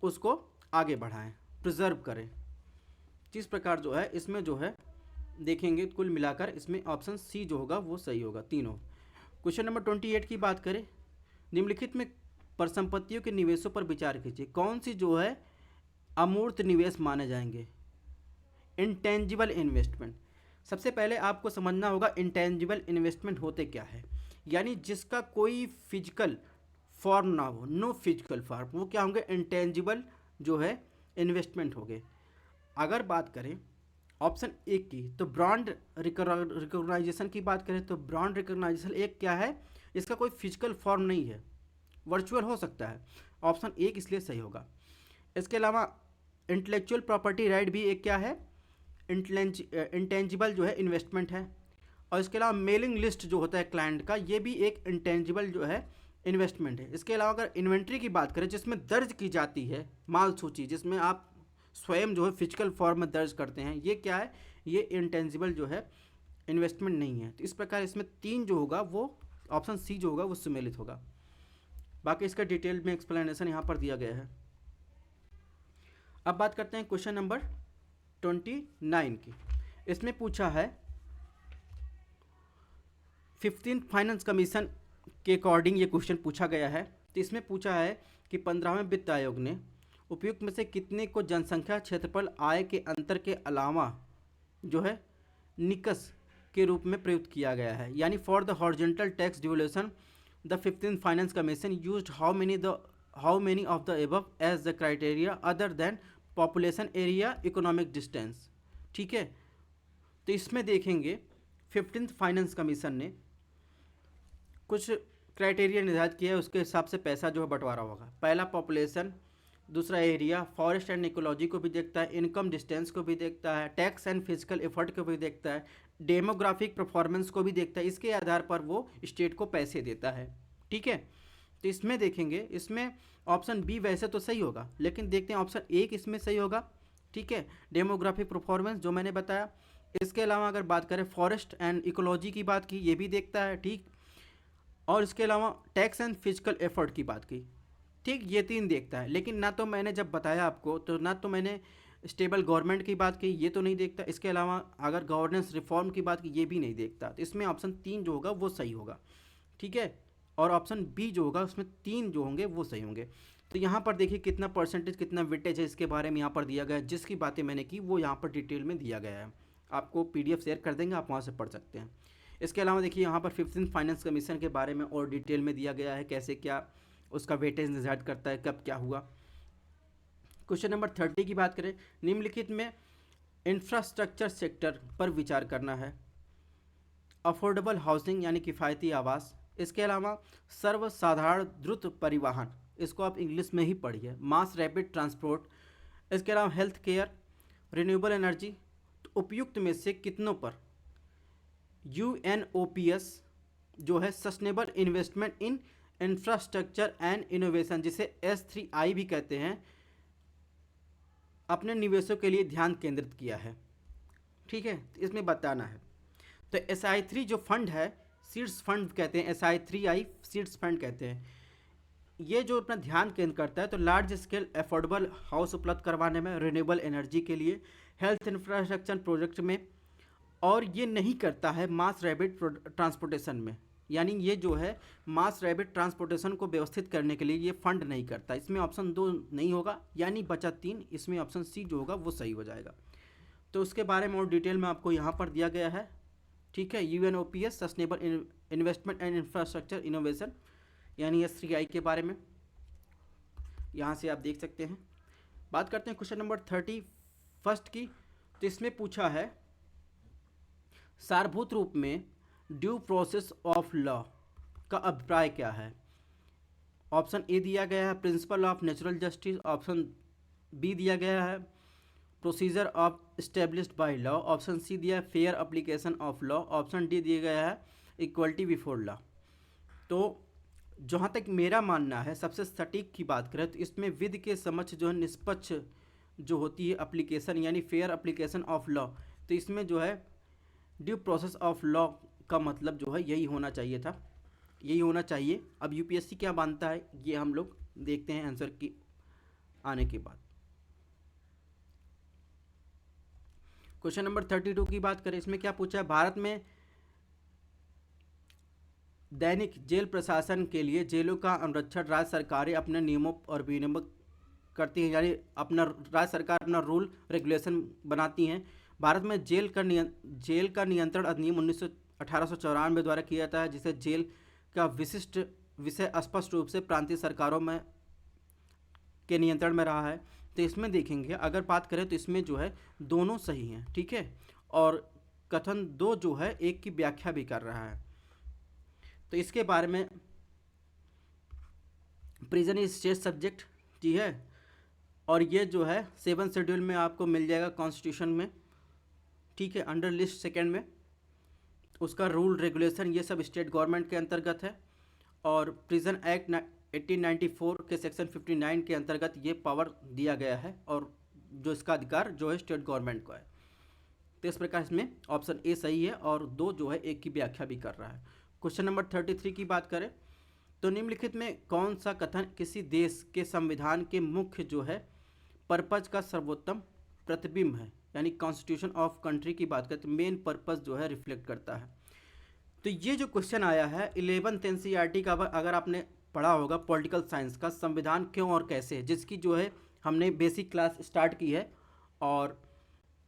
उसको आगे बढ़ाएं, प्रिजर्व करें। जिस प्रकार जो है इसमें जो है देखेंगे कुल मिलाकर इसमें ऑप्शन सी जो होगा वो सही होगा तीनों। क्वेश्चन नंबर 28 की बात करें, निम्नलिखित में परिसंपत्तियों के निवेशों पर विचार कीजिए, कौन सी जो है अमूर्त निवेश माने जाएंगे। इंटेंजिबल इन्वेस्टमेंट, सबसे पहले आपको समझना होगा इंटेंजिबल इन्वेस्टमेंट होते क्या है, यानी जिसका कोई फिजिकल फॉर्म ना हो, नो फिजिकल फॉर्म, वो क्या होंगे, इंटेंजिबल जो है इन्वेस्टमेंट होंगे। अगर बात करें ऑप्शन एक की तो ब्रांड रिकॉग्नाइजेशन की बात करें तो ब्रांड रिकॉग्नाइजेशन एक क्या है, इसका कोई फिजिकल फॉर्म नहीं है, वर्चुअल हो सकता है, ऑप्शन एक इसलिए सही होगा। इसके अलावा इंटेलेक्चुअल प्रॉपर्टी राइट भी एक क्या है, इंटेंजिबल जो है इन्वेस्टमेंट है। और इसके अलावा मेलिंग लिस्ट जो होता है क्लाइंट का, ये भी एक इंटेंजिबल जो है इन्वेस्टमेंट है। इसके अलावा अगर इन्वेंट्री की बात करें जिसमें दर्ज की जाती है माल सूची, जिसमें आप स्वयं जो है फिजिकल फॉर्म में दर्ज करते हैं, ये क्या है, ये इंटेंजिबल जो है इन्वेस्टमेंट नहीं है। तो इस प्रकार इसमें तीन जो होगा वो ऑप्शन सी जो होगा वो सम्मिलित होगा। बाकी इसका डिटेल में एक्सप्लेनेशन यहाँ पर दिया गया है। अब बात करते हैं क्वेश्चन नंबर 29 की। इसमें पूछा है 15th फाइनेंस कमीशन के अकॉर्डिंग ये क्वेश्चन पूछा गया है। तो इसमें पूछा है कि 15वें वित्त आयोग ने उपयुक्त में से कितने को जनसंख्या, क्षेत्रफल, आय के अंतर के अलावा जो है निकस के रूप में प्रयुक्त किया गया है, यानी for the horizontal tax devolution the 15th finance commission used how many of the above as the criteria other than population, area, economic distance. ठीक है, तो इसमें देखेंगे 15th फाइनेंस कमीशन ने कुछ क्राइटेरिया निर्धारित किया है, उसके हिसाब से पैसा जो है बंटवारा होगा। पहला पॉपुलेशन, दूसरा एरिया, फॉरेस्ट एंड इकोलॉजी को भी देखता है, इनकम डिस्टेंस को भी देखता है, टैक्स एंड फिजिकल एफर्ट को भी देखता है, डेमोग्राफिक परफॉर्मेंस को भी देखता है। इसके आधार पर वो स्टेट को पैसे देता है। ठीक है, तो इसमें देखेंगे, इसमें ऑप्शन बी वैसे तो सही होगा, लेकिन देखते हैं ऑप्शन एक इसमें सही होगा। ठीक है, डेमोग्राफिक परफॉर्मेंस जो मैंने बताया। इसके अलावा अगर बात करें फॉरेस्ट एंड इकोलॉजी की बात की, ये भी देखता है। ठीक, और इसके अलावा टैक्स एंड फिजिकल एफर्ट की बात की। ठीक, ये तीन देखता है, लेकिन ना तो मैंने जब बताया आपको तो ना तो मैंने स्टेबल गवर्नमेंट की बात की, ये तो नहीं देखता। इसके अलावा अगर गवर्नेंस रिफॉर्म की बात की, ये भी नहीं देखता। तो इसमें ऑप्शन 3 जो होगा वो सही होगा। ठीक है, और ऑप्शन बी जो होगा उसमें 3 जो होंगे वो सही होंगे। तो यहाँ पर देखिए कितना परसेंटेज, कितना वेटेज है, इसके बारे में यहाँ पर दिया गया है। जिसकी बातें मैंने की वो यहाँ पर डिटेल में दिया गया है। आपको PDF शेयर कर देंगे, आप वहाँ से पढ़ सकते हैं। इसके अलावा देखिए यहाँ पर 15th फाइनेंस कमीशन के बारे में और डिटेल में दिया गया है, कैसे क्या उसका वेटेज निर्धारित करता है, कब क्या हुआ। क्वेश्चन नंबर 30 की बात करें, निम्नलिखित में इंफ्रास्ट्रक्चर सेक्टर पर विचार करना है। अफोर्डेबल हाउसिंग यानी किफ़ायती आवास, इसके अलावा सर्वसाधारण द्रुत परिवहन, इसको आप इंग्लिश में ही पढ़िए, मास रैपिड ट्रांसपोर्ट, इसके अलावा हेल्थ केयर, रिन्यूएबल एनर्जी। तो उपयुक्त में से कितनों पर UNOPS जो है sustainable investment in infrastructure and innovation, जिसे S3I भी कहते हैं, अपने निवेशों के लिए ध्यान केंद्रित किया है। ठीक है, इसमें बताना है। तो SI3 जो फंड है, सीड्स फंड कहते हैं, SI3I सीड्स फंड कहते हैं, ये जो अपना ध्यान केंद्र करता है तो लार्ज स्केल अफोर्डेबल हाउस उपलब्ध करवाने में, रिन्यूएबल एनर्जी के लिए, हेल्थ इंफ्रास्ट्रक्चर प्रोजेक्ट में, और ये नहीं करता है मास रैपिड ट्रांसपोर्टेशन में, यानी ये जो है मास रैपिड ट्रांसपोर्टेशन को व्यवस्थित करने के लिए ये फंड नहीं करता। इसमें ऑप्शन 2 नहीं होगा, यानी बचा 3, इसमें ऑप्शन सी जो होगा वो सही हो जाएगा। तो उसके बारे में और डिटेल में आपको यहाँ पर दिया गया है, ठीक है, UNOPS sustainable investment and infrastructure innovation, यानी एस3आई के बारे में यहाँ से आप देख सकते हैं। बात करते हैं क्वेश्चन नंबर 31 की। तो इसमें पूछा है सारभूत रूप में ड्यू प्रोसेस ऑफ लॉ का अभिप्राय क्या है। ऑप्शन ए दिया गया है principle of natural justice, option B दिया गया है procedure of established by law, option C दिया है fair application of law, option D दिया गया है इक्वलिटी बिफोर लॉ। तो जहाँ तक मेरा मानना है, सबसे सटीक की बात करें तो इसमें विधि के समक्ष जो है निष्पक्ष जो होती है एप्लीकेशन, यानी फेयर एप्लीकेशन ऑफ लॉ, तो इसमें जो है ड्यू प्रोसेस ऑफ लॉ का मतलब जो है यही होना चाहिए था, यही होना चाहिए। अब यूपीएससी क्या मानता है ये हम लोग देखते हैं आंसर की आने के बाद। क्वेश्चन नंबर 32 की बात करें, इसमें क्या पूछा है, भारत में दैनिक जेल प्रशासन के लिए जेलों का अनुरक्षण राज्य सरकारें अपने नियमों और विनियमों करती हैं, यानी अपना राज्य सरकार अपना रूल रेगुलेशन बनाती हैं। भारत में जेल का नियंत्रण अधिनियम 1894 द्वारा किया जाता है, जिसे जेल का विशिष्ट विषय स्पष्ट रूप से प्रांतीय सरकारों में के नियंत्रण में रहा है। तो इसमें देखेंगे अगर बात करें तो इसमें जो है दोनों सही हैं, ठीक है, और कथन दो जो है एक की व्याख्या भी कर रहा है। तो इसके बारे में प्रिजन इज स्टेट सब्जेक्ट जी है, और ये जो है 7 शेड्यूल में आपको मिल जाएगा कॉन्स्टिट्यूशन में, ठीक है, अंडर लिस्ट सेकेंड में। उसका रूल रेगुलेशन ये सब स्टेट गवर्नमेंट के अंतर्गत है, और प्रिजन एक्ट 1894 के सेक्शन 59 के अंतर्गत ये पावर दिया गया है, और जो इसका अधिकार जो है स्टेट गवर्नमेंट को है। तो इस प्रकार इसमें ऑप्शन ए सही है, और दो जो है एक की व्याख्या भी कर रहा है। क्वेश्चन नंबर 33 की बात करें तो निम्नलिखित में कौन सा कथन किसी देश के संविधान के मुख्य जो है पर्पज का सर्वोत्तम प्रतिबिंब है, यानी कॉन्स्टिट्यूशन ऑफ कंट्री की बात करें तो मेन पर्पज जो है रिफ्लेक्ट करता है। तो ये जो क्वेश्चन आया है 11th एनसीईआरटी का, अगर आपने पढ़ा होगा पॉलिटिकल साइंस का, संविधान क्यों और कैसे, जिसकी जो है हमने बेसिक क्लास स्टार्ट की है, और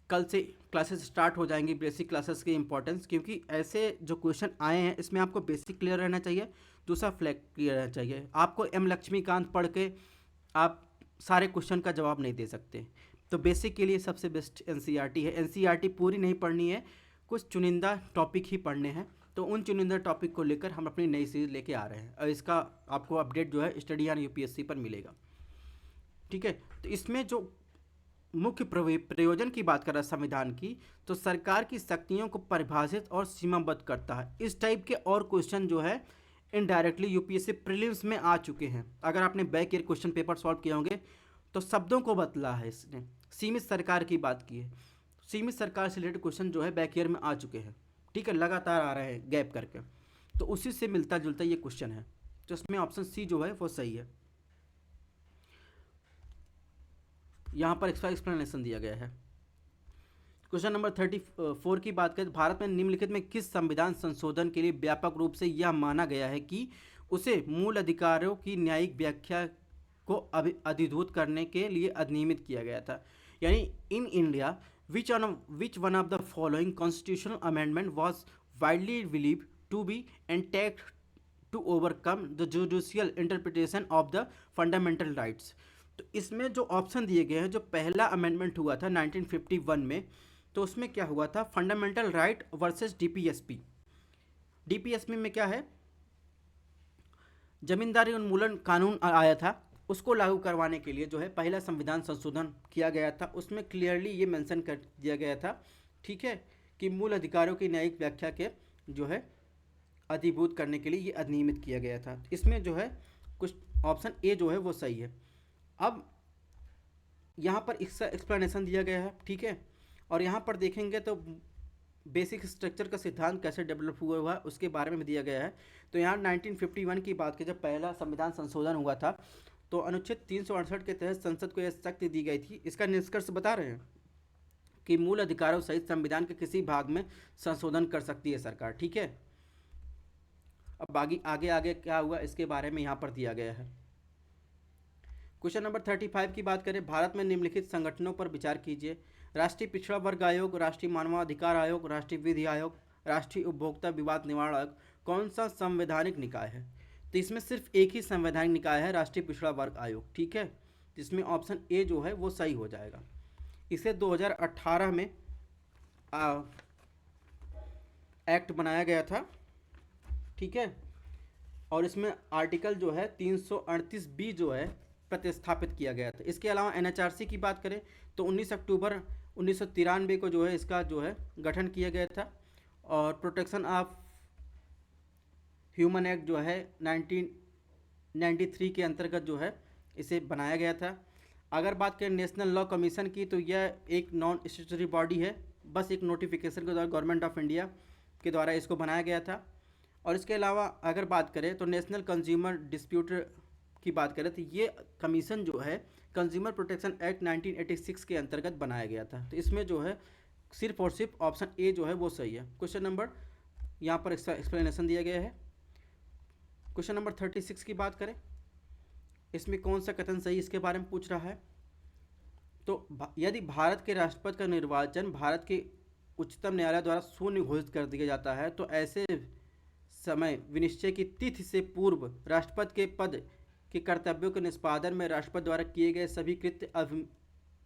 कल से क्लासेस स्टार्ट हो जाएंगी बेसिक क्लासेस की इंपॉर्टेंस, क्योंकि ऐसे जो क्वेश्चन आए हैं इसमें आपको बेसिक क्लियर रहना चाहिए, दूसरा फ्लैग क्लियर रहना चाहिए। आपको एम लक्ष्मीकांत पढ़ के आप सारे क्वेश्चन का जवाब नहीं दे सकते। तो बेसिक के लिए सबसे बेस्ट एनसीईआरटी है। एनसीईआरटी पूरी नहीं पढ़नी है, कुछ चुनिंदा टॉपिक ही पढ़ने हैं, तो उन चुनिंदा टॉपिक को लेकर हम अपनी नई सीरीज लेके आ रहे हैं, और इसका आपको अपडेट जो है स्टडी ऑन यूपीएससी पर मिलेगा, ठीक है। तो इसमें जो मुख्य प्रयोजन की बात कर रहा है संविधान की, तो सरकार की शक्तियों को परिभाषित और सीमाबद्ध करता है। इस टाइप के और क्वेश्चन जो है इनडायरेक्टली यूपीएससी प्रीलिम्स में आ चुके हैं। अगर आपने back year question paper solve किए होंगे तो शब्दों को बदला है इसने, सीमित सरकार की बात की है, सीमित सरकार से रिलेटेड क्वेश्चन जो है बैक ईयर में आ चुके हैं, ठीक है, लगातार आ रहे हैं गैप करके, तो उसी से मिलता जुलता ये क्वेश्चन है। तो इसमें ऑप्शन सी जो है वो सही है। यहाँ पर एक्स्ट्रा एक्सप्लेनेशन दिया गया है। क्वेश्चन नंबर 34 की बात करें, भारत में निम्नलिखित में किस संविधान संशोधन के लिए व्यापक रूप से यह माना गया है कि उसे मूल अधिकारों की न्यायिक व्याख्या को अधिभूत करने के लिए अधिनियमित किया गया था, यानी in India which one of the following constitutional amendment was widely believe to be enacted to overcome the judicial interpretation of the fundamental rights. तो इसमें जो ऑप्शन दिए गए हैं, जो पहला अमेंडमेंट हुआ था 1951 में, तो उसमें क्या हुआ था, fundamental right versus DPSP. DPSP में क्या है, जमींदारी उन्मूलन कानून आया था, उसको लागू करवाने के लिए जो है पहला संविधान संशोधन किया गया था। उसमें क्लियरली ये मेंशन कर दिया गया था, ठीक है, कि मूल अधिकारों की न्यायिक व्याख्या के जो है अधिभूत करने के लिए ये अधिनियमित किया गया था। इसमें जो है कुछ ऑप्शन ए जो है वो सही है। अब यहाँ पर इसका एक्सप्लेनेशन दिया गया है, ठीक है, और यहाँ पर देखेंगे तो बेसिक स्ट्रक्चर का सिद्धांत कैसे डेवलप हुआ है उसके बारे में दिया गया है। तो यहाँ 1951 की बात की, जब पहला संविधान संशोधन हुआ था तो अनुच्छेद 368 के तहत संसद को यह शक्ति दी गई थी। इसका निष्कर्ष बता रहे हैं कि मूल अधिकारों सहित संविधान के किसी भाग में संशोधन कर सकती है सरकार, ठीक है। अब आगे आगे क्या हुआ इसके बारे में यहाँ पर दिया गया है। क्वेश्चन नंबर 35 की बात करें, भारत में निम्नलिखित संगठनों पर विचार कीजिए। राष्ट्रीय पिछड़ा वर्ग आयोग, राष्ट्रीय मानवाधिकार आयोग, राष्ट्रीय विधि आयोग, राष्ट्रीय उपभोक्ता विवाद निवारण आयोग कौन सा संवैधानिक निकाय है? तो इसमें सिर्फ एक ही संवैधानिक निकाय है, राष्ट्रीय पिछड़ा वर्ग आयोग। ठीक है, जिसमें ऑप्शन ए जो है वो सही हो जाएगा। इसे 2018 में एक्ट बनाया गया था। ठीक है, और इसमें आर्टिकल जो है 338 जो है प्रतिस्थापित किया गया था। इसके अलावा एनएचआरसी की बात करें तो 19 अक्टूबर 1993 को जो है इसका जो है गठन किया गया था, और प्रोटेक्शन ऑफ ह्यूमन एक्ट जो है 1993 के अंतर्गत जो है इसे बनाया गया था। अगर बात करें नेशनल लॉ कमीशन की तो यह एक नॉन स्टैट्यूटरी बॉडी है, बस एक नोटिफिकेशन के द्वारा गवर्नमेंट ऑफ इंडिया के द्वारा इसको बनाया गया था। और इसके अलावा अगर बात करें तो नेशनल कंज्यूमर डिस्प्यूट की बात करें तो ये कमीशन जो है कंज्यूमर प्रोटेक्शन एक्ट 1986 के अंतर्गत बनाया गया था। तो इसमें जो है सिर्फ और सिर्फ ऑप्शन ए जो है वो सही है। क्वेश्चन नंबर यहाँ पर इसका एक्सप्लेनेशन दिया गया है। क्वेश्चन नंबर 36 की बात करें, इसमें कौन सा कथन सही इसके बारे में पूछ रहा है। तो यदि भारत के राष्ट्रपति का निर्वाचन भारत के उच्चतम न्यायालय द्वारा शून्य घोषित कर दिया जाता है तो ऐसे समय विनिश्चय की तिथि से पूर्व राष्ट्रपति के पद के कर्तव्यों के निष्पादन में राष्ट्रपति द्वारा किए गए सभी कृत्य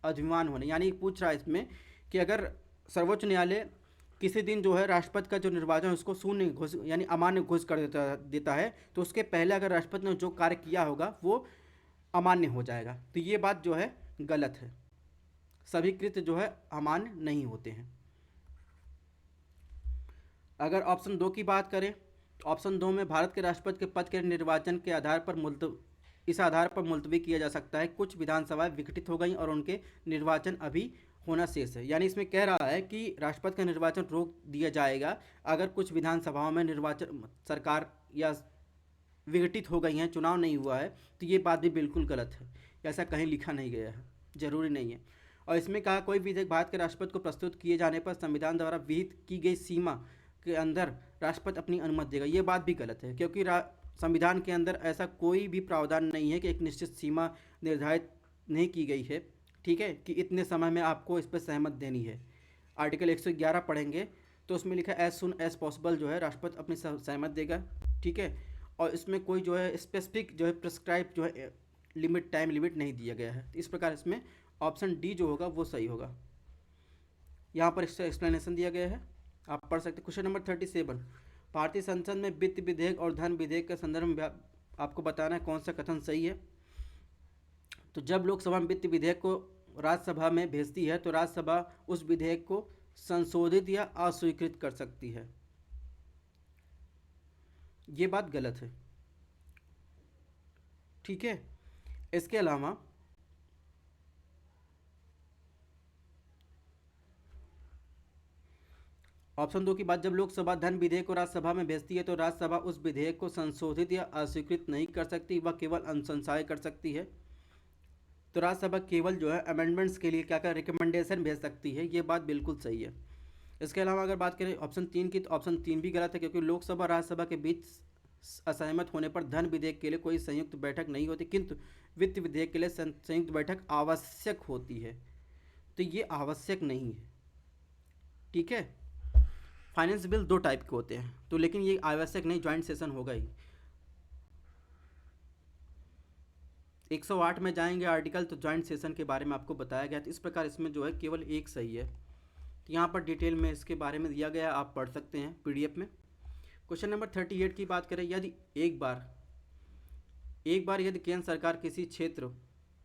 अधिमान होने, यानी पूछ रहा है इसमें कि अगर सर्वोच्च न्यायालय किसी दिन जो है राष्ट्रपति का जो निर्वाचन है उसको शून्य घोषित यानी अमान्य घोषित कर देता है तो उसके पहले अगर राष्ट्रपति ने जो कार्य किया होगा वो अमान्य हो जाएगा। तो ये बात जो है गलत है, सभी कृत्य जो है अमान्य नहीं होते हैं। अगर ऑप्शन 2 की बात करें तो ऑप्शन 2 में भारत के राष्ट्रपति के पद के निर्वाचन के आधार पर इस आधार पर मुलतवी किया जा सकता है। कुछ विधानसभाएं विघटित हो गई और उनके निर्वाचन अभी होना शेष है। यानी इसमें कह रहा है कि राष्ट्रपति का निर्वाचन रोक दिया जाएगा अगर कुछ विधानसभाओं में निर्वाचन सरकार या विघटित हो गई हैं, चुनाव नहीं हुआ है। तो ये बात भी बिल्कुल गलत है, ऐसा कहीं लिखा नहीं गया है, ज़रूरी नहीं है। और इसमें कहा कोई विधेयक भारत के राष्ट्रपति को प्रस्तुत किए जाने पर संविधान द्वारा विहित की गई सीमा के अंदर राष्ट्रपति अपनी अनुमति देगा, ये बात भी गलत है, क्योंकि संविधान के अंदर ऐसा कोई भी प्रावधान नहीं है कि एक निश्चित सीमा निर्धारित नहीं की गई है। ठीक है, कि इतने समय में आपको इस पर सहमत देनी है। आर्टिकल 111 पढ़ेंगे तो उसमें लिखा एज सुन एज पॉसिबल जो है राष्ट्रपति अपनी सहमत देगा। ठीक है, और इसमें कोई जो है स्पेसिफिक जो है प्रिस्क्राइब जो है लिमिट टाइम लिमिट नहीं दिया गया है। इस प्रकार इसमें ऑप्शन डी जो होगा वो सही होगा। यहाँ पर इसका एक्सप्लेनेशन दिया गया है, आप पढ़ सकते हैं। क्वेश्चन नंबर 37, भारतीय संसद में वित्त विधेयक और धन विधेयक के संदर्भ में आपको बताना है कौन सा कथन सही है। तो जब लोकसभा वित्त विधेयक को राज्यसभा में भेजती है तो राज्यसभा उस विधेयक को संशोधित या अस्वीकृत कर सकती है, ये बात गलत है। ठीक है, इसके अलावा ऑप्शन 2 की बात, जब लोकसभा धन विधेयक को राज्यसभा में भेजती है तो राज्यसभा उस विधेयक को संशोधित या अस्वीकृत नहीं कर सकती, वह केवल अनुशंसाएं कर सकती है। तो राज्यसभा केवल जो है अमेंडमेंट्स के लिए क्या क्या रिकमेंडेशन भेज सकती है, ये बात बिल्कुल सही है। इसके अलावा अगर बात करें ऑप्शन 3 की तो ऑप्शन 3 भी गलत है, क्योंकि लोकसभा राज्यसभा के बीच असहमत होने पर धन विधेयक के लिए कोई संयुक्त बैठक नहीं होती, किंतु वित्त विधेयक के लिए संयुक्त बैठक आवश्यक होती है। तो ये आवश्यक नहीं है। ठीक है, फाइनेंस बिल 2 टाइप के होते हैं, तो लेकिन ये आवश्यक नहीं, ज्वाइंट सेशन होगा ही। 108 में जाएंगे आर्टिकल तो ज्वाइंट सेशन के बारे में आपको बताया गया। तो इस प्रकार इसमें जो है केवल एक सही है। तो यहाँ पर डिटेल में इसके बारे में दिया गया, आप पढ़ सकते हैं पीडीएफ में। क्वेश्चन नंबर 38 की बात करें, यदि एक बार यदि केंद्र सरकार किसी क्षेत्र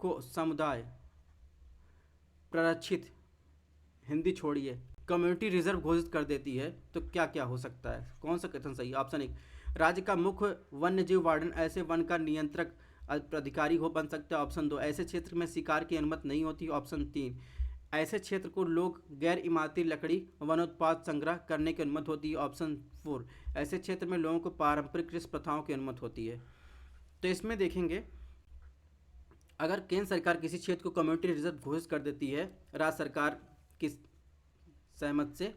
को समुदाय प्ररक्षित, हिंदी छोड़िए, कम्युनिटी रिजर्व घोषित कर देती है तो क्या क्या हो सकता है, कौन सा कथन सही। ऑप्शन 1, राज्य का मुख्य वन्य जीव वार्डन ऐसे वन का नियंत्रक अधिकारी हो बन सकता है। ऑप्शन 2, ऐसे क्षेत्र में शिकार की अनुमति नहीं होती। ऑप्शन 3, ऐसे क्षेत्र को लोग गैर इमारती लकड़ी वनोत्पाद संग्रह करने की अनुमति होती है। ऑप्शन 4, ऐसे क्षेत्र में लोगों को पारंपरिक कृषि प्रथाओं की अनुमति होती है। तो इसमें देखेंगे, अगर केंद्र सरकार किसी क्षेत्र को कम्युनिटी रिजर्व घोषित कर देती है राज्य सरकार की सहमत से,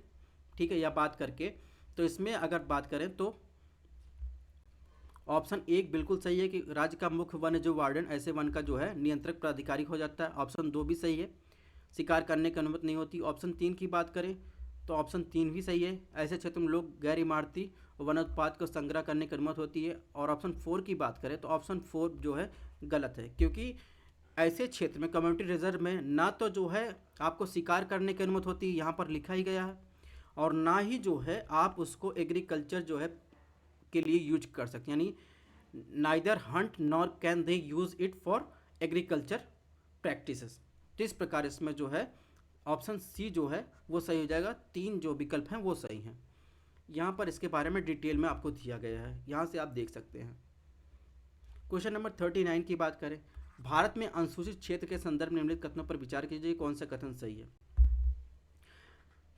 ठीक है, या बात करके, तो इसमें अगर बात करें तो ऑप्शन 1 बिल्कुल सही है कि राज्य का मुख्य वन्य जीव वार्डन ऐसे वन का जो है नियंत्रक प्राधिकारी हो जाता है। ऑप्शन 2 भी सही है, शिकार करने की अनुमति नहीं होती। ऑप्शन 3 की बात करें तो ऑप्शन 3 भी सही है। ऐसे क्षेत्र में लोग गैर इमारती वनोत्पाद को संग्रह करने की अनुमति होती है। और ऑप्शन 4 की बात करें तो ऑप्शन 4 जो है गलत है, क्योंकि ऐसे क्षेत्र में कम्युनिटी रिजर्व में ना तो जो है आपको शिकार करने की अनुमति होती है, यहाँ पर लिखा ही गया है, और ना ही जो है आप उसको एग्रीकल्चर जो है के लिए यूज कर सकते हैं, यानी neither Hunt nor can they use it for agriculture practices. तो इस प्रकार इसमें जो है ऑप्शन सी जो है वो सही हो जाएगा। 3 जो विकल्प हैं वो सही हैं। यहाँ पर इसके बारे में डिटेल में आपको दिया गया है, यहाँ से आप देख सकते हैं। क्वेश्चन नंबर 39 की बात करें, भारत में अनुसूचित क्षेत्र के संदर्भ में निम्नलिखित कथनों पर विचार कीजिए, कौन सा कथन सही है।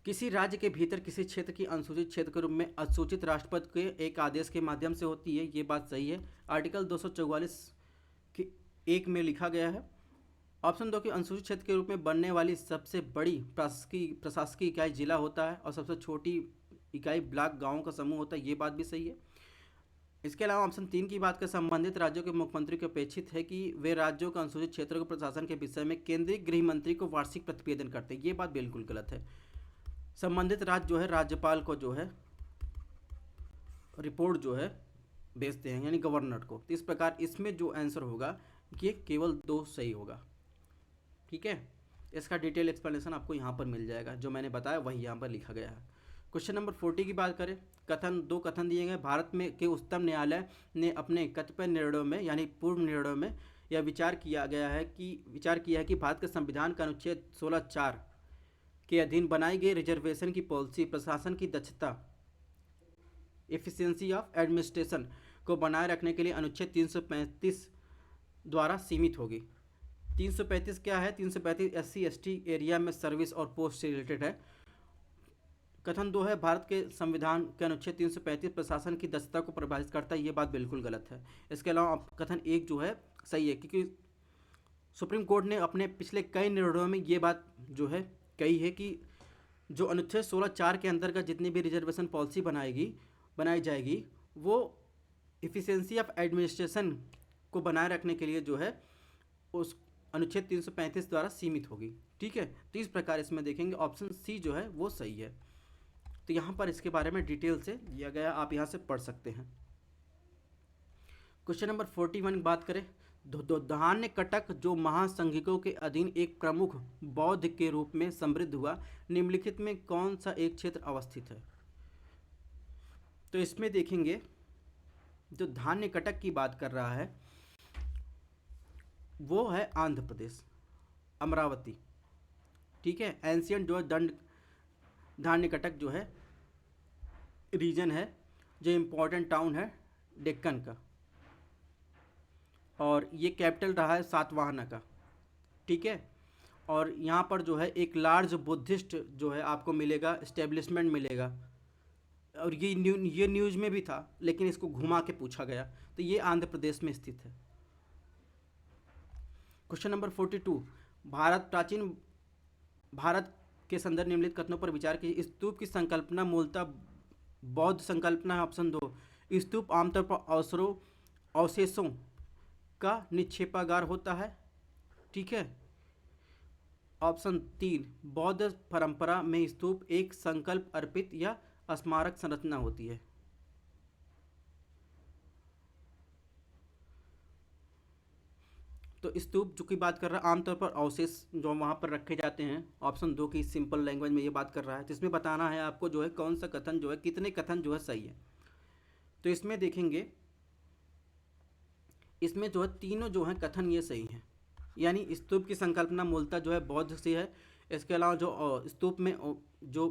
किसी राज्य के भीतर किसी क्षेत्र की अनुसूचित क्षेत्र के रूप में अधिसूचित राष्ट्रपति के एक आदेश के माध्यम से होती है, ये बात सही है। आर्टिकल 244 की 1 में लिखा गया है। ऑप्शन 2 की अनुसूचित क्षेत्र के रूप में बनने वाली सबसे बड़ी प्रशासकीय इकाई जिला होता है और सबसे छोटी इकाई ब्लॉक गाँव का समूह होता है, ये बात भी सही है। इसके अलावा ऑप्शन 3 की बात कर संबंधित राज्यों के मुख्यमंत्री को अपेक्षित है कि वे राज्यों के अनुसूचित क्षेत्रों के प्रशासन के विषय में केंद्रीय गृह मंत्री को वार्षिक प्रतिवेदन करते हैं, ये बात बिल्कुल गलत है। संबंधित राज्य जो है राज्यपाल को जो है रिपोर्ट जो है भेजते हैं, यानी गवर्नर को। तो इस प्रकार इसमें जो आंसर होगा ये केवल 2 सही होगा। ठीक है, इसका डिटेल एक्सप्लेनेशन आपको यहाँ पर मिल जाएगा, जो मैंने बताया वही यहाँ पर लिखा गया है। क्वेश्चन नंबर 40 की बात करें, दो कथन दिए गए। भारत में के उच्चतम न्यायालय ने अपने कतिपय निर्णयों में, यानी पूर्व निर्णयों में यह विचार किया है कि भारत के संविधान का अनुच्छेद 16(4) के अधीन बनाई गई रिजर्वेशन की पॉलिसी प्रशासन की दक्षता एफिशिएंसी ऑफ एडमिनिस्ट्रेशन को बनाए रखने के लिए अनुच्छेद 335 द्वारा सीमित होगी। 335 क्या है? 335 SC/ST एरिया में सर्विस और पोस्ट से रिलेटेड है। कथन 2 है, भारत के संविधान के अनुच्छेद 335 प्रशासन की दक्षता को परिभाषित करता है, ये बात बिल्कुल गलत है। इसके अलावा कथन 1 जो है सही है, क्योंकि सुप्रीम कोर्ट ने अपने पिछले कई निर्णयों में ये बात जो है कही है कि जो अनुच्छेद 16(4) के अंतर्गत जितनी भी रिजर्वेशन पॉलिसी बनाई जाएगी वो इफिशिएंसी ऑफ एडमिनिस्ट्रेशन को बनाए रखने के लिए जो है उस अनुच्छेद 335 द्वारा सीमित होगी। ठीक है, तो इस प्रकार इसमें देखेंगे ऑप्शन सी जो है वो सही है। तो यहाँ पर इसके बारे में डिटेल से दिया गया, आप यहाँ से पढ़ सकते हैं। क्वेश्चन नंबर 41 की बात करें, धान्य कटक जो महासंघिकों के अधीन एक प्रमुख बौद्ध के रूप में समृद्ध हुआ, निम्नलिखित में कौन सा एक क्षेत्र अवस्थित है? तो इसमें देखेंगे जो धान्य कटक की बात कर रहा है वो है आंध्र प्रदेश, अमरावती। ठीक है, एंशियंट जो धान्य कटक जो है रीजन है, जो इम्पोर्टेंट टाउन है डेक्कन का, और ये कैपिटल रहा है सातवाहना का। ठीक है, और यहाँ पर जो है एक लार्ज बुद्धिस्ट जो है आपको मिलेगा, इस्टेब्लिशमेंट मिलेगा, और ये न्यूज़ में भी था लेकिन इसको घुमा के पूछा गया, तो ये आंध्र प्रदेश में स्थित है। क्वेश्चन नंबर 42, प्राचीन भारत के संदर्भ निम्नलिखित कथनों पर विचार कीजिए। स्तूप की संकल्पना मूलतः बौद्ध संकल्पना है, ऑप्शन 2। स्तूप आमतौर पर अवशेषों का निक्षेपागार होता है। ठीक है, ऑप्शन 3, बौद्ध परंपरा में स्तूप एक संकल्प अर्पित या स्मारक संरचना होती है। तो स्तूप जो की बात कर रहा है आमतौर पर अवशेष जो वहाँ पर रखे जाते हैं, ऑप्शन 2 की सिंपल लैंग्वेज में ये बात कर रहा है। तो इसमें बताना है आपको जो है कौन सा कथन जो है, कितने कथन जो है सही है। तो इसमें देखेंगे, इसमें जो है तीनों जो है कथन ये सही हैं, यानी स्तूप की संकल्पना मूलतः जो है बौद्ध से है। इसके अलावा जो स्तूप में जो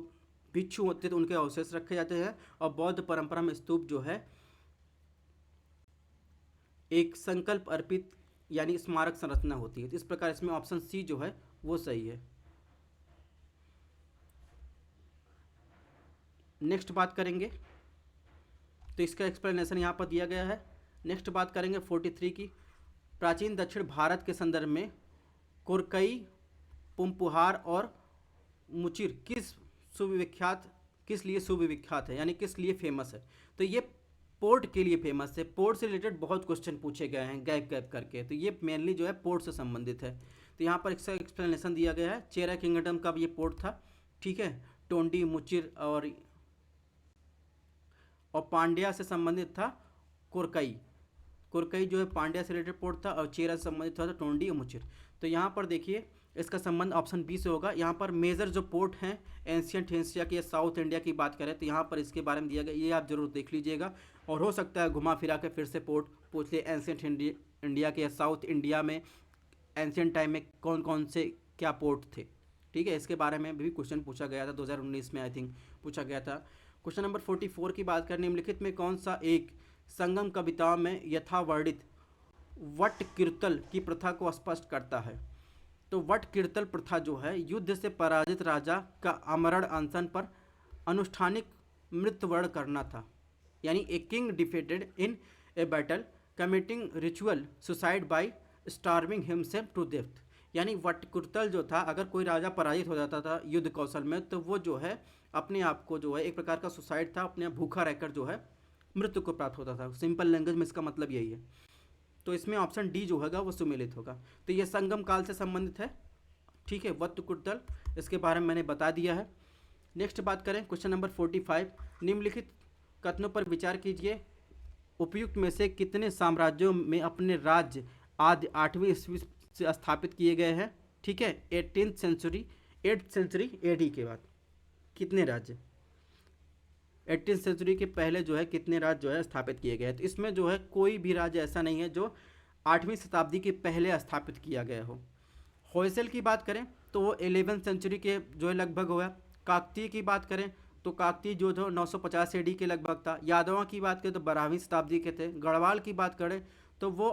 भिक्षु होते थे उनके अवशेष रखे जाते हैं, और बौद्ध परंपरा में स्तूप जो है एक संकल्प अर्पित यानी स्मारक संरचना होती है। तो इस प्रकार इसमें ऑप्शन सी जो है वो सही है। नेक्स्ट बात करेंगे, तो इसका एक्सप्लेनेशन यहाँ पर दिया गया है। नेक्स्ट बात करेंगे 43 की, प्राचीन दक्षिण भारत के संदर्भ में कोरकई, पुम्पुहार और मुचिर किस लिए सुविख्यात है, यानी किस लिए फेमस है? तो ये पोर्ट के लिए फेमस है। पोर्ट से रिलेटेड बहुत क्वेश्चन पूछे गए हैं गैप करके, तो ये मेनली जो है पोर्ट से संबंधित है। तो यहाँ पर इसका एक्सप्लेनेशन दिया गया है। चेरा किंगडम का ये पोर्ट था। ठीक है, टोंडी, मुचिर और पांड्या से संबंधित था कुरकई। कुरकई जो है पांड्या से रिलेटेड पोर्ट था, और चेरा से संबंधित था टोंडी और मुचिर। तो यहाँ पर देखिए इसका संबंध ऑप्शन बी से होगा। यहाँ पर मेजर जो पोर्ट हैं एंशियंट एशिया की या साउथ इंडिया की बात करें तो यहाँ पर इसके बारे में दिया गया, ये आप जरूर देख लीजिएगा। और हो सकता है घुमा फिरा के फिर से पोर्ट पूछ ले एंशियंट इंडिया के या साउथ इंडिया में एंशियंट टाइम में कौन कौन से क्या पोर्ट थे। ठीक है, इसके बारे में भी क्वेश्चन पूछा गया था 2019 में, आई थिंक पूछा गया था। क्वेश्चन नंबर 44 की बात करें, निम्नलिखित में कौन सा एक संगम कविताओं में यथावर्णित वट कीर्तल की प्रथा को स्पष्ट करता है। तो वट कीर्तल प्रथा जो है युद्ध से पराजित राजा का आमरण अनशन पर अनुष्ठानिक मृत्युवरण करना था। यानी a king defeated in a battle committing ritual suicide by starving himself to death. यानी वट कीर्तल जो था, अगर कोई राजा पराजित हो जाता था युद्ध कौशल में तो वो जो है अपने आप को जो है एक प्रकार का सुसाइड था, अपने आप भूखा रहकर जो है मृत्यु को प्राप्त होता था। सिंपल लैंग्वेज में इसका मतलब यही है। तो इसमें ऑप्शन डी जो होगा वो सुमेलित होगा। तो ये संगम काल से संबंधित है। ठीक है, वट कीर्तल इसके बारे में मैंने बता दिया है। नेक्स्ट बात करें क्वेश्चन नंबर 45, निम्नलिखित कथनों पर विचार कीजिए। उपयुक्त में से कितने साम्राज्यों में अपने राज्य आदि 8वीं ईस्वी से स्थापित किए गए हैं। ठीक है, 8th सेंचुरी एडी के बाद कितने राज्य, 18th सेंचुरी के पहले जो है कितने राज्य जो है स्थापित किए गए हैं। तो इसमें जो है कोई भी राज्य ऐसा नहीं है जो 8वीं शताब्दी के पहले स्थापित किया गया हो। होयसल की बात करें तो वो 11th सेंचुरी के जो है लगभग हुआ। काकतीय की बात करें तो काकतीय जो था 950 एडी के लगभग था। यादवों की बात करें तो 12वीं शताब्दी के थे। गढ़वाल की बात करें तो वो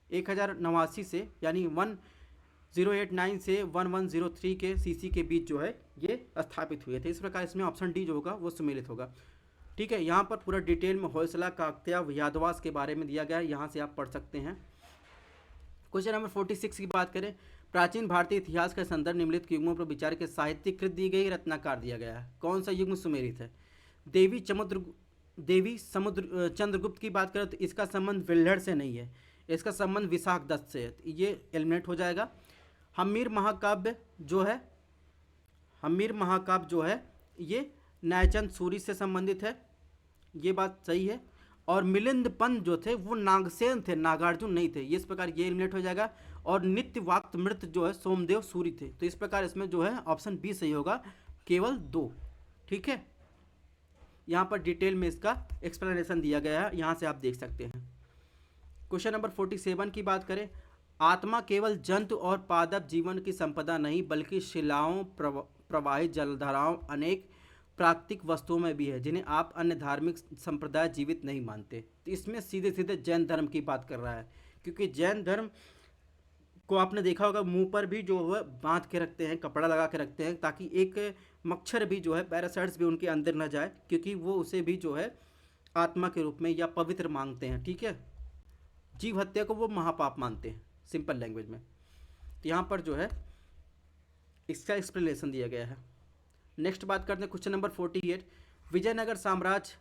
1089 से यानी 1089 से 1103 के सीसी के बीच जो है ये स्थापित हुए थे। इस प्रकार इसमें ऑप्शन डी जो होगा वो सुमेलित होगा। ठीक है, यहाँ पर पूरा डिटेल में होयसला, काकतीय, यादवास के बारे में दिया गया है, यहाँ से आप पढ़ सकते हैं। क्वेश्चन नंबर 46 की बात करें, प्राचीन भारतीय इतिहास के संदर्भ निम्नलिखित युग्मों पर विचार के साहित्यिक कृत दी गई, रत्नाकार दिया गया है। कौन सा युग्म सुमेलित है। देवी समुद्र चंद्रगुप्त की बात करें तो इसका संबंध विल्हड़ से नहीं है, इसका संबंध विशाख दत्त से है, ये एलिमिनेट हो जाएगा। हम्मीर महाकाव्य जो है ये न्यायचंद सूरी से संबंधित है, ये बात सही है। और मिलिंद पंत जो थे वो नागसेन थे, नागार्जुन नहीं थे, ये इस प्रकार ये एलिमिनेट हो जाएगा। और नित्य वाक्त मृत जो है सोमदेव सूरी थे। तो इस प्रकार इसमें जो है ऑप्शन बी सही होगा, केवल 2। ठीक है, यहाँ पर डिटेल में इसका एक्सप्लेनेशन दिया गया है, यहाँ से आप देख सकते हैं। क्वेश्चन नंबर 47 की बात करें, आत्मा केवल जंतु और पादप जीवन की संपदा नहीं बल्कि शिलाओं, प्रवाहित जलधाराओं, अनेक प्राकृतिक वस्तुओं में भी है जिन्हें आप अन्य धार्मिक संप्रदाय जीवित नहीं मानते। तो इसमें सीधे सीधे जैन धर्म की बात कर रहा है, क्योंकि जैन धर्म को आपने देखा होगा मुंह पर भी जो है बांध के रखते हैं, कपड़ा लगा के रखते हैं, ताकि एक मच्छर भी जो है, पैरासाइट्स भी उनके अंदर न जाए, क्योंकि वो उसे भी जो है आत्मा के रूप में या पवित्र मांगते हैं। ठीक है, जीव हत्या को वो महापाप मानते हैं सिंपल लैंग्वेज में। तो यहाँ पर जो है इसका एक्सप्लेनेशन दिया गया है। नेक्स्ट बात करते हैं क्वेश्चन नंबर 48, विजयनगर साम्राज्य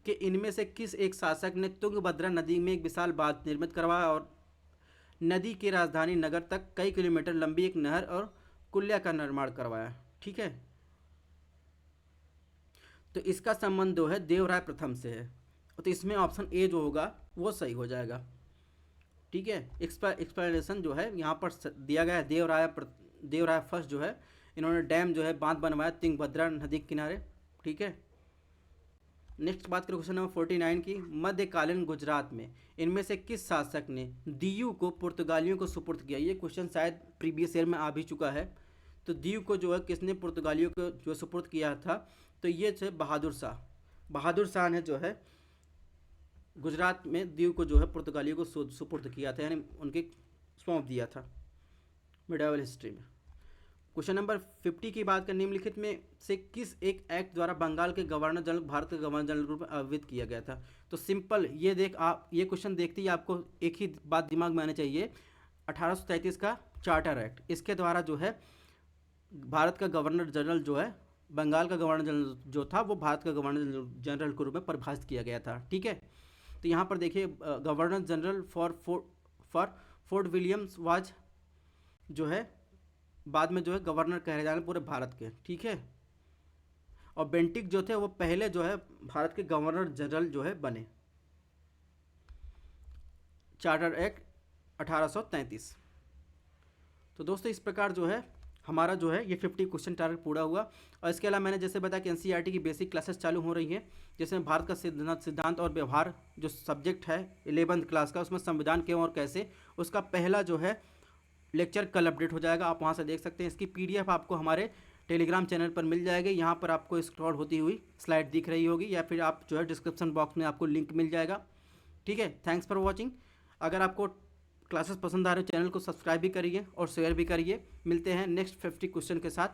के इनमें से किस एक शासक ने तुंगभद्रा नदी में एक विशाल बांध निर्मित करवाया और नदी की राजधानी नगर तक कई किलोमीटर लंबी एक नहर और कुल्या का निर्माण करवाया। ठीक है, तो इसका संबंध जो है देवराय प्रथम से है, तो इसमें ऑप्शन ए जो होगा वो सही हो जाएगा। ठीक है, एक्सप्लेनेशन जो है यहाँ पर दिया गया है, देवराय फर्स्ट जो है इन्होंने डैम जो है बांध बनवाया तुंगभद्रा नदी के किनारे। ठीक है, नेक्स्ट बात करें क्वेश्चन नंबर 49 की, मध्यकालीन गुजरात में इनमें से किस शासक ने दीयू को पुर्तगालियों को सुपुर्द किया। ये क्वेश्चन शायद प्रीवियस ईयर में आ भी चुका है। तो दीयू को जो है किसने पुर्तगालियों को जो सुपुर्द किया था, तो ये थे बहादुर शाह ने जो है गुजरात में दीव को जो है पुर्तगालियों को सुपुर्द किया था, यानी उनके सौंप दिया था मिडावल हिस्ट्री में। क्वेश्चन नंबर 50 की बात करें, निम्नलिखित में से किस एक एक्ट द्वारा बंगाल के गवर्नर जनरल भारत के गवर्नर जनरल के रूप में अवहित किया गया था। तो सिंपल ये क्वेश्चन देखते ही आपको एक ही बात दिमाग में आनी चाहिए, 1833 का चार्टर एक्ट, इसके द्वारा जो है भारत का गवर्नर जनरल जो है बंगाल का गवर्नर जनरल जो था वो भारत का गवर्नर जनरल के रूप में परिभाषित किया गया था। ठीक है, तो यहाँ पर देखिए governor general for fort Williams was जो है बाद में जो है गवर्नर कहे जाने पूरे भारत के, ठीक है। और बेंटिक जो थे वो पहले जो है भारत के गवर्नर जनरल जो है बने। Charter act 1833। तो दोस्तों इस प्रकार जो है हमारा जो है ये 50 क्वेश्चन टारगेट पूरा हुआ। और इसके अलावा मैंने जैसे बताया कि एनसीईआरटी की बेसिक क्लासेस चालू हो रही हैं, जिसमें भारत का सिद्धांत और व्यवहार जो सब्जेक्ट है 11th क्लास का, उसमें संविधान क्यों और कैसे, उसका पहला जो है लेक्चर कल अपडेट हो जाएगा, आप वहाँ से देख सकते हैं। इसकी पीडीएफ आपको हमारे टेलीग्राम चैनल पर मिल जाएगी। यहाँ पर आपको स्क्रॉल होती हुई स्लाइड दिख रही होगी, या फिर आप जो है डिस्क्रिप्शन बॉक्स में आपको लिंक मिल जाएगा, ठीक है। Thanks for watching. अगर आपको क्लासेस पसंद आ रहे हो चैनल को सब्सक्राइब भी करिए और शेयर भी करिए। मिलते हैं नेक्स्ट 50 क्वेश्चन के साथ।